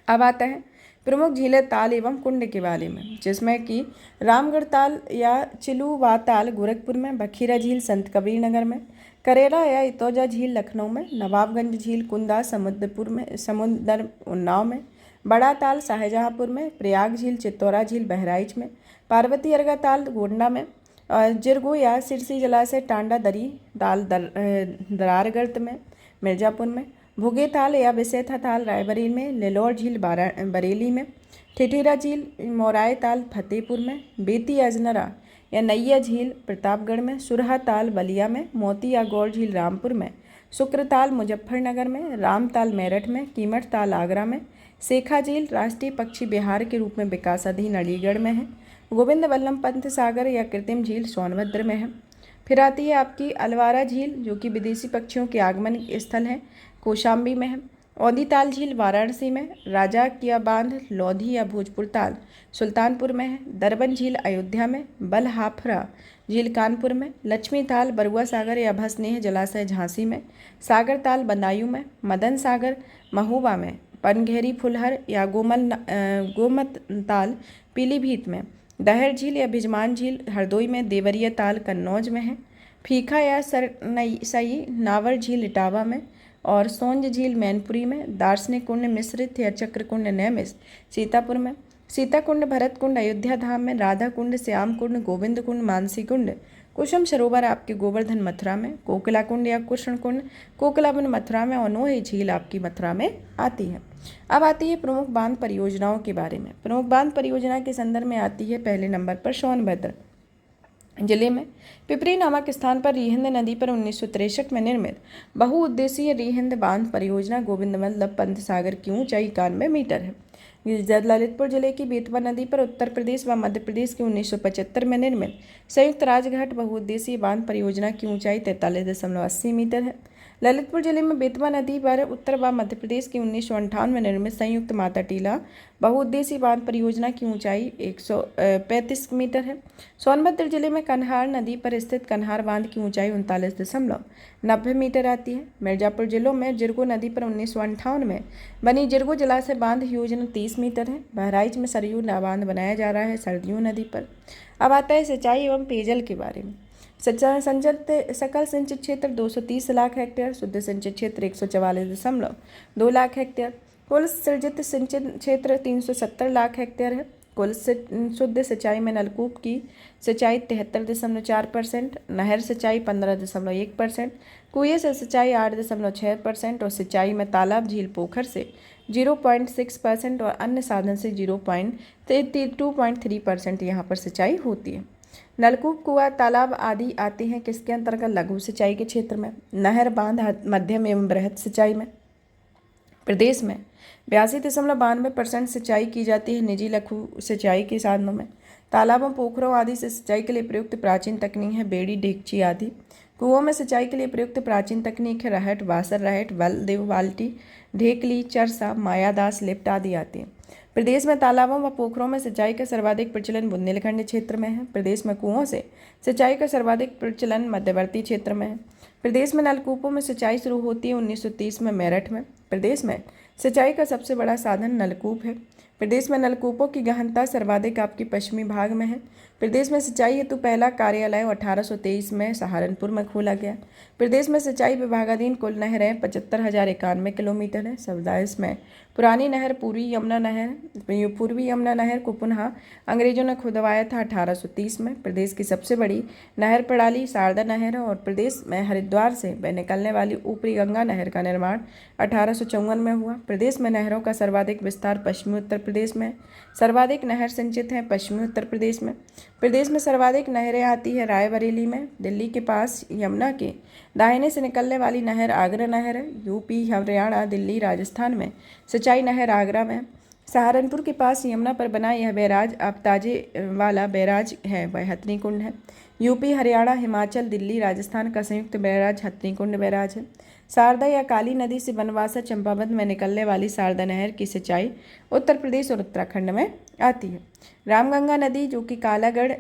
अब आता है प्रमुख झीलें ताल एवं कुंड के बारे में, जिसमें कि रामगढ़ ताल या चिलुवा ताल गोरखपुर में, बखीरा झील संत कबीर नगर में, करेरा या इतौजा झील लखनऊ में, नवाबगंज झील कुंदा समुद्र उन्नाव में, बड़ा ताल शाहजहाँपुर में, प्रयाग झील चित्तौरा झील बहराइच में, पार्वती अर्गा ताल गोंडा में, जिरगो या सिरसी जलाशय टांडा दरी ताल दरारगढ़ में, मिर्जापुर में, भुगे ताल या विसेथा ताल रायबरेली में, लेलौर झील बरेली में, ठिठिरा झील मोराय ताल फतेहपुर में, बेती अजनरा या नैया झील प्रतापगढ़ में, सुरहा ताल बलिया में, मोती या गौर झील रामपुर में, शुक्रताल मुजफ्फरनगर में, रामताल मेरठ में, कीमठ ताल आगरा में, शेखा झील राष्ट्रीय पक्षी बिहार के रूप में विकासाधीन अलीगढ़ में है, गोविंद वल्लभ पंत सागर या कृत्रिम झील सोनभद्र में है। फिर आती है आपकी अलवारा झील जो कि विदेशी पक्षियों के आगमन स्थल है, कौशाम्बी में है। औदी ताल झील वाराणसी में, राजा किया बांध लोधी या भोजपुर ताल सुल्तानपुर में है, दरबन झील अयोध्या में, बलहाफरा झील कानपुर में, लक्ष्मी ताल बरुआ सागर या भस्नेह जलाशय झांसी में, सागर ताल बदायूं में, मदन सागर महोबा में, पनघेरी फुलहर या गोमत ताल पीलीभीत में, दहर झील या भिजमान झील हरदोई में, देवरिया ताल कन्नौज में है, फीका या सई नावर झील इटावा में, और सोंज झील मैनपुरी में, दार्शनिक कुंड मिश्रित या चक्रकुंड नैमिष सीतापुर में, सीताकुंड भरत कुंड अयोध्या धाम में, राधा कुंड श्याम कुंड गोविंद कुंड मानसी कुंड कुसुम सरोवर आपके गोवर्धन मथुरा में, कोकिला कुंड या कृष्ण कुंड कोकिलावन मथुरा में, और नोहे झील आपकी मथुरा में आती है। अब आती है प्रमुख बांध परियोजनाओं के बारे में। प्रमुख बांध परियोजना के संदर्भ में आती है पहले नंबर पर सोनभद्र जिले में पिपरी नामक स्थान पर रिहिंद नदी पर 1963 में निर्मित बहुउद्देशीय रिहिंद बांध परियोजना गोविंद वल्लभ पंत सागर की ऊंचाई 91 मीटर है। ललितपुर जिले की बेतवा नदी पर उत्तर प्रदेश व मध्य प्रदेश के 1975 में निर्मित संयुक्त राजघाट बहुउद्देशीय बांध परियोजना की ऊंचाई 43.80 मीटर है। ललितपुर जिले में बेतवा नदी पर उत्तर व मध्य प्रदेश की 1958 में निर्मित संयुक्त माता टीला बहुउद्देशीय बांध परियोजना की ऊंचाई 135 मीटर है। सोनभद्र जिले में कन्हार नदी पर स्थित कन्हार बांध की ऊंचाई 39.90 मीटर आती है। मिर्जापुर जिलों में जिरगो नदी पर 1958 में बनी जिरगो जलाशय बांध योजना 30 मीटर है। बहराइच में सरयू बांध बनाया जा रहा है सरयू नदी पर। अब आता है सिंचाई एवं पेयजल के बारे में। सकल सिंचित क्षेत्र 230 लाख हेक्टेयर, शुद्ध सिंचित क्षेत्र 144.2 लाख हेक्टेयर, कुल सृजित सिंचित क्षेत्र 370 लाख हेक्टेयर है। कुल शुद्ध सिंचाई में नलकूप की सिंचाई 73.4%, नहर सिंचाई 15.1%, कुएं से सिंचाई 8.6% और सिंचाई में तालाब झील पोखर से 0.6% और अन्य साधन से 2.3% यहाँ पर सिंचाई होती है। नलकूप कुआं तालाब आदि आते हैं किसके अंतर्गत? लघु सिंचाई के क्षेत्र में। नहर बांध मध्यम एवं बृहद सिंचाई में। प्रदेश में 82.92% सिंचाई की जाती है निजी लघु सिंचाई के साधनों में। तालाबों पोखरों आदि से सिंचाई के लिए प्रयुक्त प्राचीन तकनीक है बेड़ी डेगची आदि। कुओं में सिंचाई के लिए प्रयुक्त प्राचीन तकनीक है रहट, वासर रहट, वल देव बाल्टी, ढेकली, चरसा, मायादास, लिफ्ट आदि आती है। प्रदेश में तालाबों व पोखरों में सिंचाई का सर्वाधिक प्रचलन बुंदेलखंड क्षेत्र में है। प्रदेश में कुओं से सिंचाई का सर्वाधिक प्रचलन मध्यवर्ती क्षेत्र में है। प्रदेश में नलकूपों में सिंचाई शुरू होती है 1930 में मेरठ में। प्रदेश में सिंचाई का सबसे बड़ा साधन नलकूप है। प्रदेश में नलकूपों की गहनता सर्वाधिक आपकी पश्चिमी भाग में है। प्रदेश में सिंचाई हेतु पहला कार्यालय 1823 में सहारनपुर में खोला गया। प्रदेश में सिंचाई विभागाधीन कुल नहरें 75,091 किलोमीटर है। समुदाय में पुरानी नहर पूर्वी यमुना नहर को पुनः अंग्रेजों ने खुदवाया था 1830 में। प्रदेश की सबसे बड़ी नहर प्रणाली शारदा नहर है और प्रदेश में हरिद्वार से निकलने वाली ऊपरी गंगा नहर का निर्माण 1854 में हुआ। प्रदेश में नहरों का सर्वाधिक विस्तार पश्चिमी उत्तर प्रदेश में। सर्वाधिक नहर संचित हैं पश्चिमी उत्तर प्रदेश में। प्रदेश में सर्वाधिक नहरें आती है रायबरेली में। दिल्ली के पास यमुना के दाहिने से निकलने वाली नहर आगरा नहर है। यूपी, हरियाणा, दिल्ली, राजस्थान में सिंचाई नहर आगरा में। सहारनपुर के पास यमुना पर बना यह बैराज अब ताजे वाला बैराज है, वह हथनी कुंड है। यूपी, हरियाणा, हिमाचल, दिल्ली, राजस्थान का संयुक्त बैराज हथनी कुंड बैराज है। शारदा या काली नदी से बनवासा चंपावत में निकलने वाली शारदा नहर की सिंचाई उत्तर प्रदेश और उत्तराखंड में आती है। रामगंगा नदी जो कि कालागढ़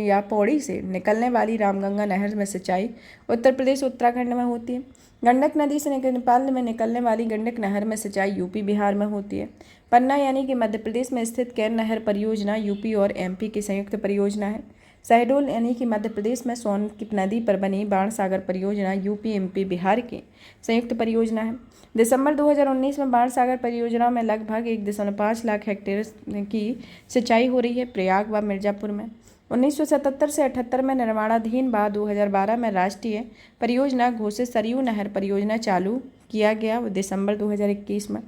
या पौड़ी से निकलने वाली रामगंगा नहर में सिंचाई उत्तर प्रदेश उत्तराखंड में होती है। गंडक नदी से नेपाल में निकलने वाली गंडक नहर में सिंचाई यूपी, बिहार में होती है। पन्ना यानी कि मध्य प्रदेश में स्थित कैन नहर परियोजना यूपी और एमपी की संयुक्त परियोजना है। शहडोल यानी कि मध्य प्रदेश में सोन की नदी पर बनी बाणसागर परियोजना यूपी, एमपी, बिहार की संयुक्त परियोजना है। दिसंबर 2019 में बाणसागर परियोजना में लगभग 1.5 लाख हेक्टेयर की सिंचाई हो रही है प्रयाग व मिर्जापुर में। 1977 से 78 में निर्माणाधीन बाद 2012 में राष्ट्रीय परियोजना घोषित सरयू नहर परियोजना चालू किया गया दिसंबर 2021 में।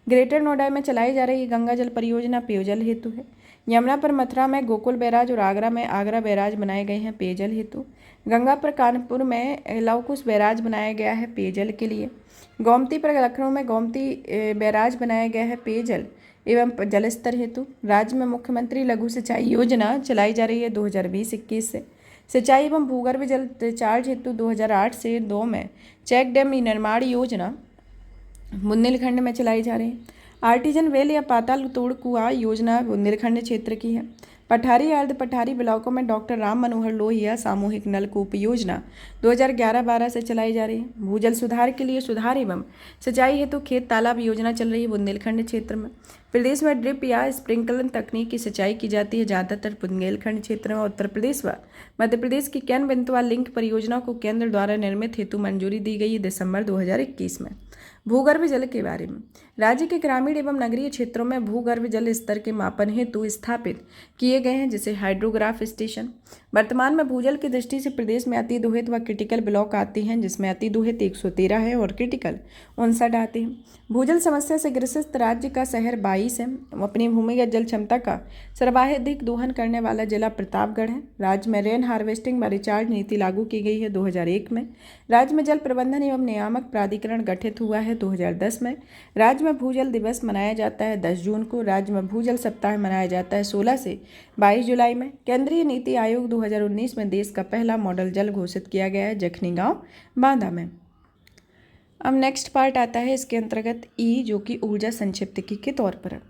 ग्रेटर नोएडा में चलाई जा रही गंगा जल परियोजना पेयजल हेतु है। यमुना पर मथुरा में गोकुल बैराज और आगरा में आगरा बैराज बनाए गए हैं पेयजल हेतु। गंगा पर कानपुर में लवकुश बैराज बनाया गया है पेयजल के लिए। गोमती पर लखनऊ में गोमती बैराज बनाया गया है पेयजल एवं जलस्तर हेतु। राज्य में मुख्यमंत्री लघु सिंचाई योजना चलाई जा रही है 2020-21 से। सिंचाई एवं भूगर्भ जल रिचार्ज हेतु 2008 से 2 में चेक डैम निर्माण योजना बुंदेलखंड में चलाई जा रही है। आर्टिजन वेल या पाताल तोड़ कुआं योजना बुंदेलखंड क्षेत्र की है। पठारी अर्ध पठारी ब्लॉकों में डॉक्टर राम मनोहर लोहिया सामूहिक नलकूप योजना 2011-12 से चलाई जा रही है। भूजल सुधार के लिए सुधार एवं सिंचाई हेतु खेत तालाब योजना चल रही है बुंदेलखंड क्षेत्र में। प्रदेश में ड्रिप या स्प्रिंकलर तकनीक की सिंचाई की जाती है ज़्यादातर बुंदेलखंड क्षेत्र में। उत्तर प्रदेश व मध्य प्रदेश की कैन बेतवा लिंक परियोजना को केंद्र द्वारा निर्मित हेतु मंजूरी दी गई दिसंबर 2021 में। भूगर्भ जल के बारे में राज्य के ग्रामीण एवं नगरीय क्षेत्रों में भूगर्भ जल स्तर के मापन हेतु स्थापित किए गए हैं जैसे हाइड्रोग्राफ स्टेशन। वर्तमान में भूजल की दृष्टि से प्रदेश में अति दोहित व क्रिटिकल ब्लॉक आते हैं जिसमें अति दोहित 113 है और क्रिटिकल 59 आते हैं। भूजल समस्या से ग्रसित राज्य का शहर 22 है। अपनी भूमिगत जल क्षमता का सर्वाधिक दोहन करने वाला जिला प्रतापगढ़ है। राज्य में रेन हार्वेस्टिंग व रिचार्ज नीति लागू की गई है 2001 में। राज्य में जल प्रबंधन एवं नियामक प्राधिकरण गठित हुआ है 2010 में। राज्य में भूजल दिवस मनाया जाता है 10 जून को। राज्य में भूजल सप्ताह मनाया जाता है 16 से 22 जुलाई में। केंद्रीय नीति आयोग 2019 में देश का पहला मॉडल जल घोषित किया गया है जखनी गांव बांदा में। अब नेक्स्ट पार्ट आता है इसके अंतर्गत ई जो कि ऊर्जा संक्षिप्तकी के तौर पर है।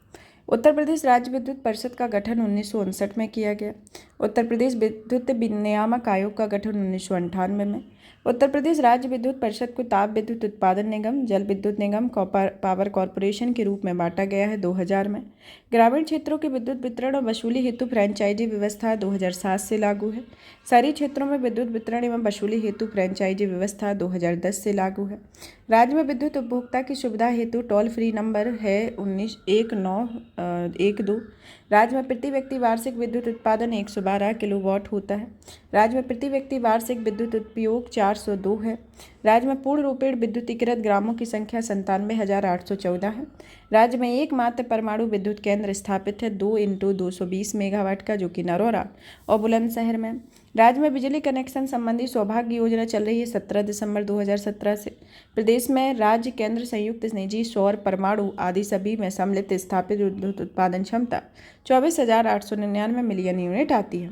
उत्तर प्रदेश राज्य विद्युत परिषद का गठन 1959 में किया गया। उत्तर प्रदेश विद्युत नियामक आयोग का गठन 1998 में। उत्तर प्रदेश राज्य विद्युत परिषद को ताप विद्युत उत्पादन निगम, जल विद्युत निगम, पावर कॉरपोरेशन के रूप में बांटा गया है 2000 में। ग्रामीण क्षेत्रों के विद्युत वितरण और वसूली हेतु फ्रेंचाइजी व्यवस्था 2007 से लागू है। शहरी क्षेत्रों में विद्युत वितरण एवं वसूली हेतु फ्रेंचाइजी व्यवस्था 2010 से लागू है। राज्य में विद्युत उपभोक्ता की सुविधा हेतु टोल फ्री नंबर है 1912। राज्य में प्रति व्यक्ति वार्षिक विद्युत उत्पादन 112 किलोवाट होता है। राज्य में प्रति व्यक्ति वार्षिक विद्युत उपयोग 402 है। राज्य में पूर्ण रूपेण विद्युतीकृत ग्रामों की संख्या 97,814 है। राज्य में एकमात्र परमाणु विद्युत केंद्र स्थापित है 2x220 मेगावाट का जो कि नरोरा और बुलंदशहर में। राज्य में बिजली कनेक्शन संबंधी सौभाग्य योजना चल रही है 17 दिसंबर 2017 से। प्रदेश में राज्य केंद्र संयुक्त निजी सौर परमाणु आदि सभी में सम्मिलित स्थापित विद्युत उत्पादन क्षमता 24,899 मिलियन यूनिट आती है।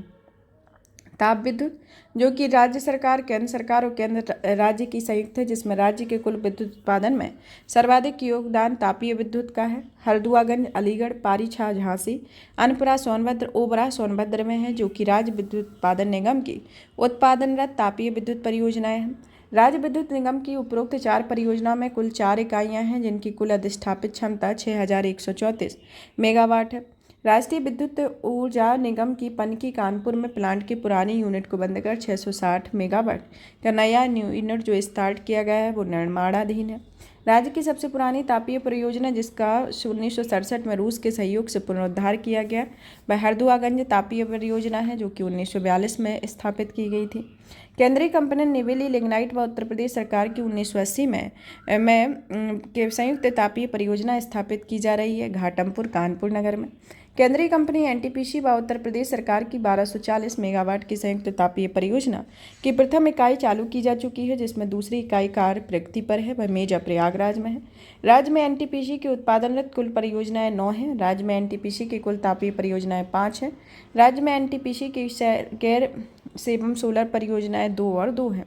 ताप विद्युत, जो कि राज्य सरकार, केंद्र सरकार और केंद्र राज्य की संयुक्त है, जिसमें राज्य के कुल विद्युत उत्पादन में सर्वाधिक योगदान तापीय विद्युत का है। हल्द्वागंज अलीगढ़, पारीछा झांसी, अनपुरा सोनभद्र, ओबरा सोनभद्र में है, जो कि राज्य विद्युत उत्पादन निगम की उत्पादनरत तापीय विद्युत परियोजनाएं हैं। राज्य विद्युत निगम की उपरोक्त 4 परियोजनाओं में कुल 4 इकाइयां हैं, जिनकी कुल अधिष्ठापित क्षमता 6134 मेगावाट है। राष्ट्रीय विद्युत ऊर्जा निगम की पनकी कानपुर में प्लांट की पुरानी यूनिट को बंद कर 660 मेगावाट का नया यूनिट जो स्टार्ट किया गया है वो निर्माणाधीन है। राज्य की सबसे पुरानी तापीय परियोजना, जिसका 1967 में रूस के सहयोग से पुनरुद्धार किया गया, वह हल्द्वागंज तापीय परियोजना है, जो कि 1942 में स्थापित की गई थी। केंद्रीय कंपनी निवेली लिग्नाइट व उत्तर प्रदेश सरकार की 1980 में के संयुक्त तापीय परियोजना स्थापित की जा रही है घाटमपुर कानपुर नगर में। केंद्रीय कंपनी एनटीपीसी व उत्तर प्रदेश सरकार की 1240 मेगावाट की संयुक्त तापीय परियोजना की प्रथम इकाई चालू की जा चुकी है, जिसमें दूसरी इकाई कार्य प्रगति पर है, वह मेजा प्रयागराज में है। राज्य में एनटीपीसी की उत्पादनरत कुल परियोजनाएं 9 हैं। राज्य में एनटीपीसी की कुल तापीय परियोजनाएं 5 हैं। राज्य में एनटीपीसी की गैर सेवम सोलर परियोजनाएं 2 और 2 हैं,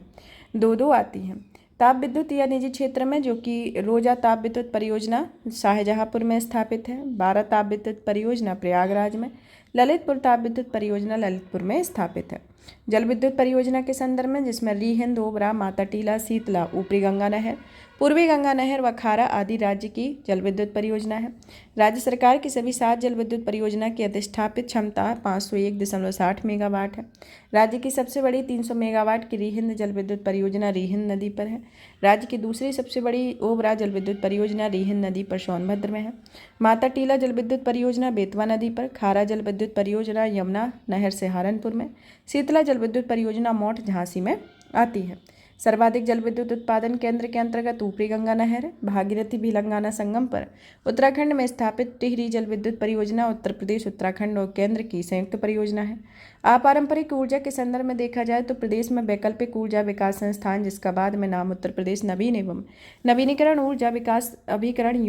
2 आती हैं। ताप विद्युत या निजी क्षेत्र में, जो कि रोजा ताप विद्युत परियोजना शाहजहांपुर में स्थापित है, 12 ताप विद्युत परियोजना प्रयागराज में, ललितपुर ताप विद्युत परियोजना ललितपुर में स्थापित है। जल विद्युत परियोजना के संदर्भ में, जिसमें रीहिंद, ओबरा, माता टीला, शीतला, ऊपरी गंगा नहर, पूर्वी गंगा नहर व खारा आदि राज्य की जल विद्युत परियोजना है। राज्य सरकार की सभी 7 जल विद्युत परियोजना की अधिष्ठापित क्षमता 501.60 मेगावाट है। राज्य की सबसे बड़ी 300 मेगावाट की रीहिंद जल विद्युत परियोजना रीहिंद नदी पर है। राज्य की दूसरी सबसे बड़ी ओबरा जल विद्युत परियोजना रीहिंद नदी पर सोनभद्र में है। माता टीला जल विद्युत परियोजना बेतवा नदी पर, खारा जल विद्युत परियोजना यमुना नहर सहारनपुर में, शीतला जल विद्युत परियोजना मौठ झांसी में आती है। सर्वाधिक जल विद्युत उत्पादन केंद्र के अंतर्गत ऊपरी गंगा नहर, भागीरथी भिलंगाना संगम पर उत्तराखंड में स्थापित टिहरी जल विद्युत परियोजना उत्तर प्रदेश, उत्तराखंड और केंद्र की संयुक्त परियोजना है। अपारंपरिक ऊर्जा के संदर्भ में देखा जाए तो प्रदेश में वैकल्पिक ऊर्जा विकास संस्थान, जिसका बाद में नाम उत्तर प्रदेश नवीन एवं नवीनीकरण ऊर्जा विकास अभिकरण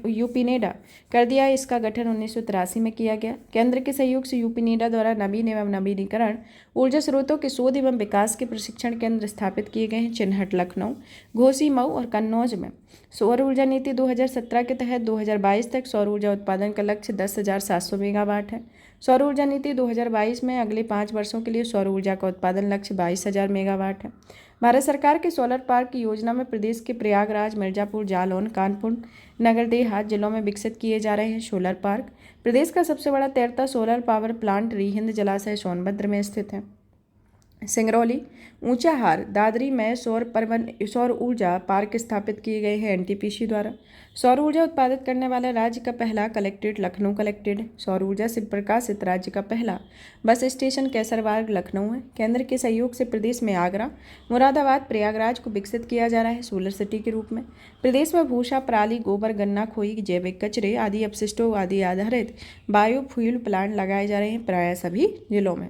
यूपीनेडा कर दिया है। इसका गठन 1983 में किया गया। केंद्र के सहयोग से यूपीनेडा द्वारा नवीन एवं नवीनीकरण ऊर्जा स्रोतों के शोध एवं विकास के प्रशिक्षण केंद्र स्थापित किए गए हैं चिन्हट, लखनऊ, घोसी, मऊ और कन्नौज में। सौर ऊर्जा नीति 2017 के तहत 2022 तक सौर ऊर्जा उत्पादन का लक्ष्य 10,700 मेगावाट है। सौर ऊर्जा नीति 2022 में अगले 5 वर्षों के लिए सौर ऊर्जा का उत्पादन लक्ष्य 22,000 मेगावाट है। भारत सरकार के सोलर पार्क की योजना में प्रदेश के प्रयागराज, मिर्जापुर, जालौन, कानपुर, नगर देहात जिलों में विकसित किए जा रहे हैं सोलर पार्क। प्रदेश का सबसे बड़ा तैरता सोलर पावर प्लांट रीहिंद जलाशय सोनभद्र में स्थित है। सिंगरौली, ऊंचाहार, दादरी में सौर ऊर्जा पार्क स्थापित किए गए हैं एनटीपीसी द्वारा। सौर ऊर्जा उत्पादित करने वाला राज्य का पहला कलेक्ट्रेट लखनऊ कलेक्ट्रेट है। सौर ऊर्जा से प्रकाशित राज्य का पहला बस स्टेशन कैसरबाग लखनऊ है। केंद्र के सहयोग से प्रदेश में आगरा, मुरादाबाद, प्रयागराज को विकसित किया जा रहा है सोलर सिटी के रूप में। प्रदेश में भूसा, पराली, गोबर, गन्ना, खोई, जैविक कचरे आदि अपशिष्टों आदि आधारित बायोफ्यूल प्लांट लगाए जा रहे हैं प्राय सभी जिलों में।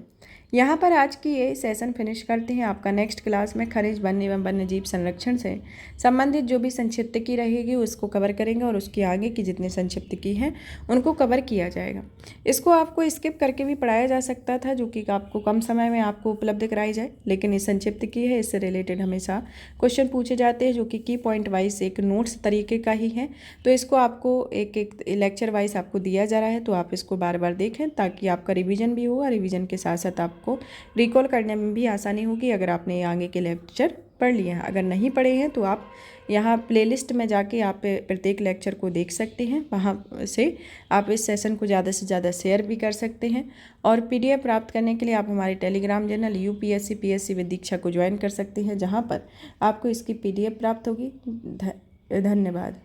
यहाँ पर आज की ये सेशन फिनिश करते हैं। आपका नेक्स्ट क्लास में खनिज, वन्य एवं वन्यजीव संरक्षण से संबंधित जो भी संक्षिप्त की रहेगी उसको कवर करेंगे और उसकी आगे की जितने संक्षिप्त की हैं उनको कवर किया जाएगा। इसको आपको स्किप करके भी पढ़ाया जा सकता था, जो कि आपको कम समय में आपको उपलब्ध कराई जाए, लेकिन ये संक्षिप्त की है, इससे रिलेटेड हमेशा क्वेश्चन पूछे जाते हैं, जो कि की पॉइंट वाइज एक नोट्स तरीके का ही है। तो इसको आपको एक लेक्चर वाइज आपको दिया जा रहा है, तो आप इसको बार बार देखें ताकि आपका रिविजन भी होगा। रिविजन के साथ साथ आपको रिकॉल करने में भी आसानी होगी अगर आपने आगे के लेक्चर पढ़ लिए हैं। अगर नहीं पढ़े हैं तो आप यहाँ प्लेलिस्ट में जाके आप प्रत्येक लेक्चर को देख सकते हैं। वहाँ से आप इस सेशन को ज़्यादा से ज़्यादा शेयर भी कर सकते हैं। और पीडीएफ प्राप्त करने के लिए आप हमारे Telegram channel UPSC PSC with Diksha को ज्वाइन कर सकते हैं, जहाँ पर आपको इसकी पीडीएफ प्राप्त होगी। धन्यवाद।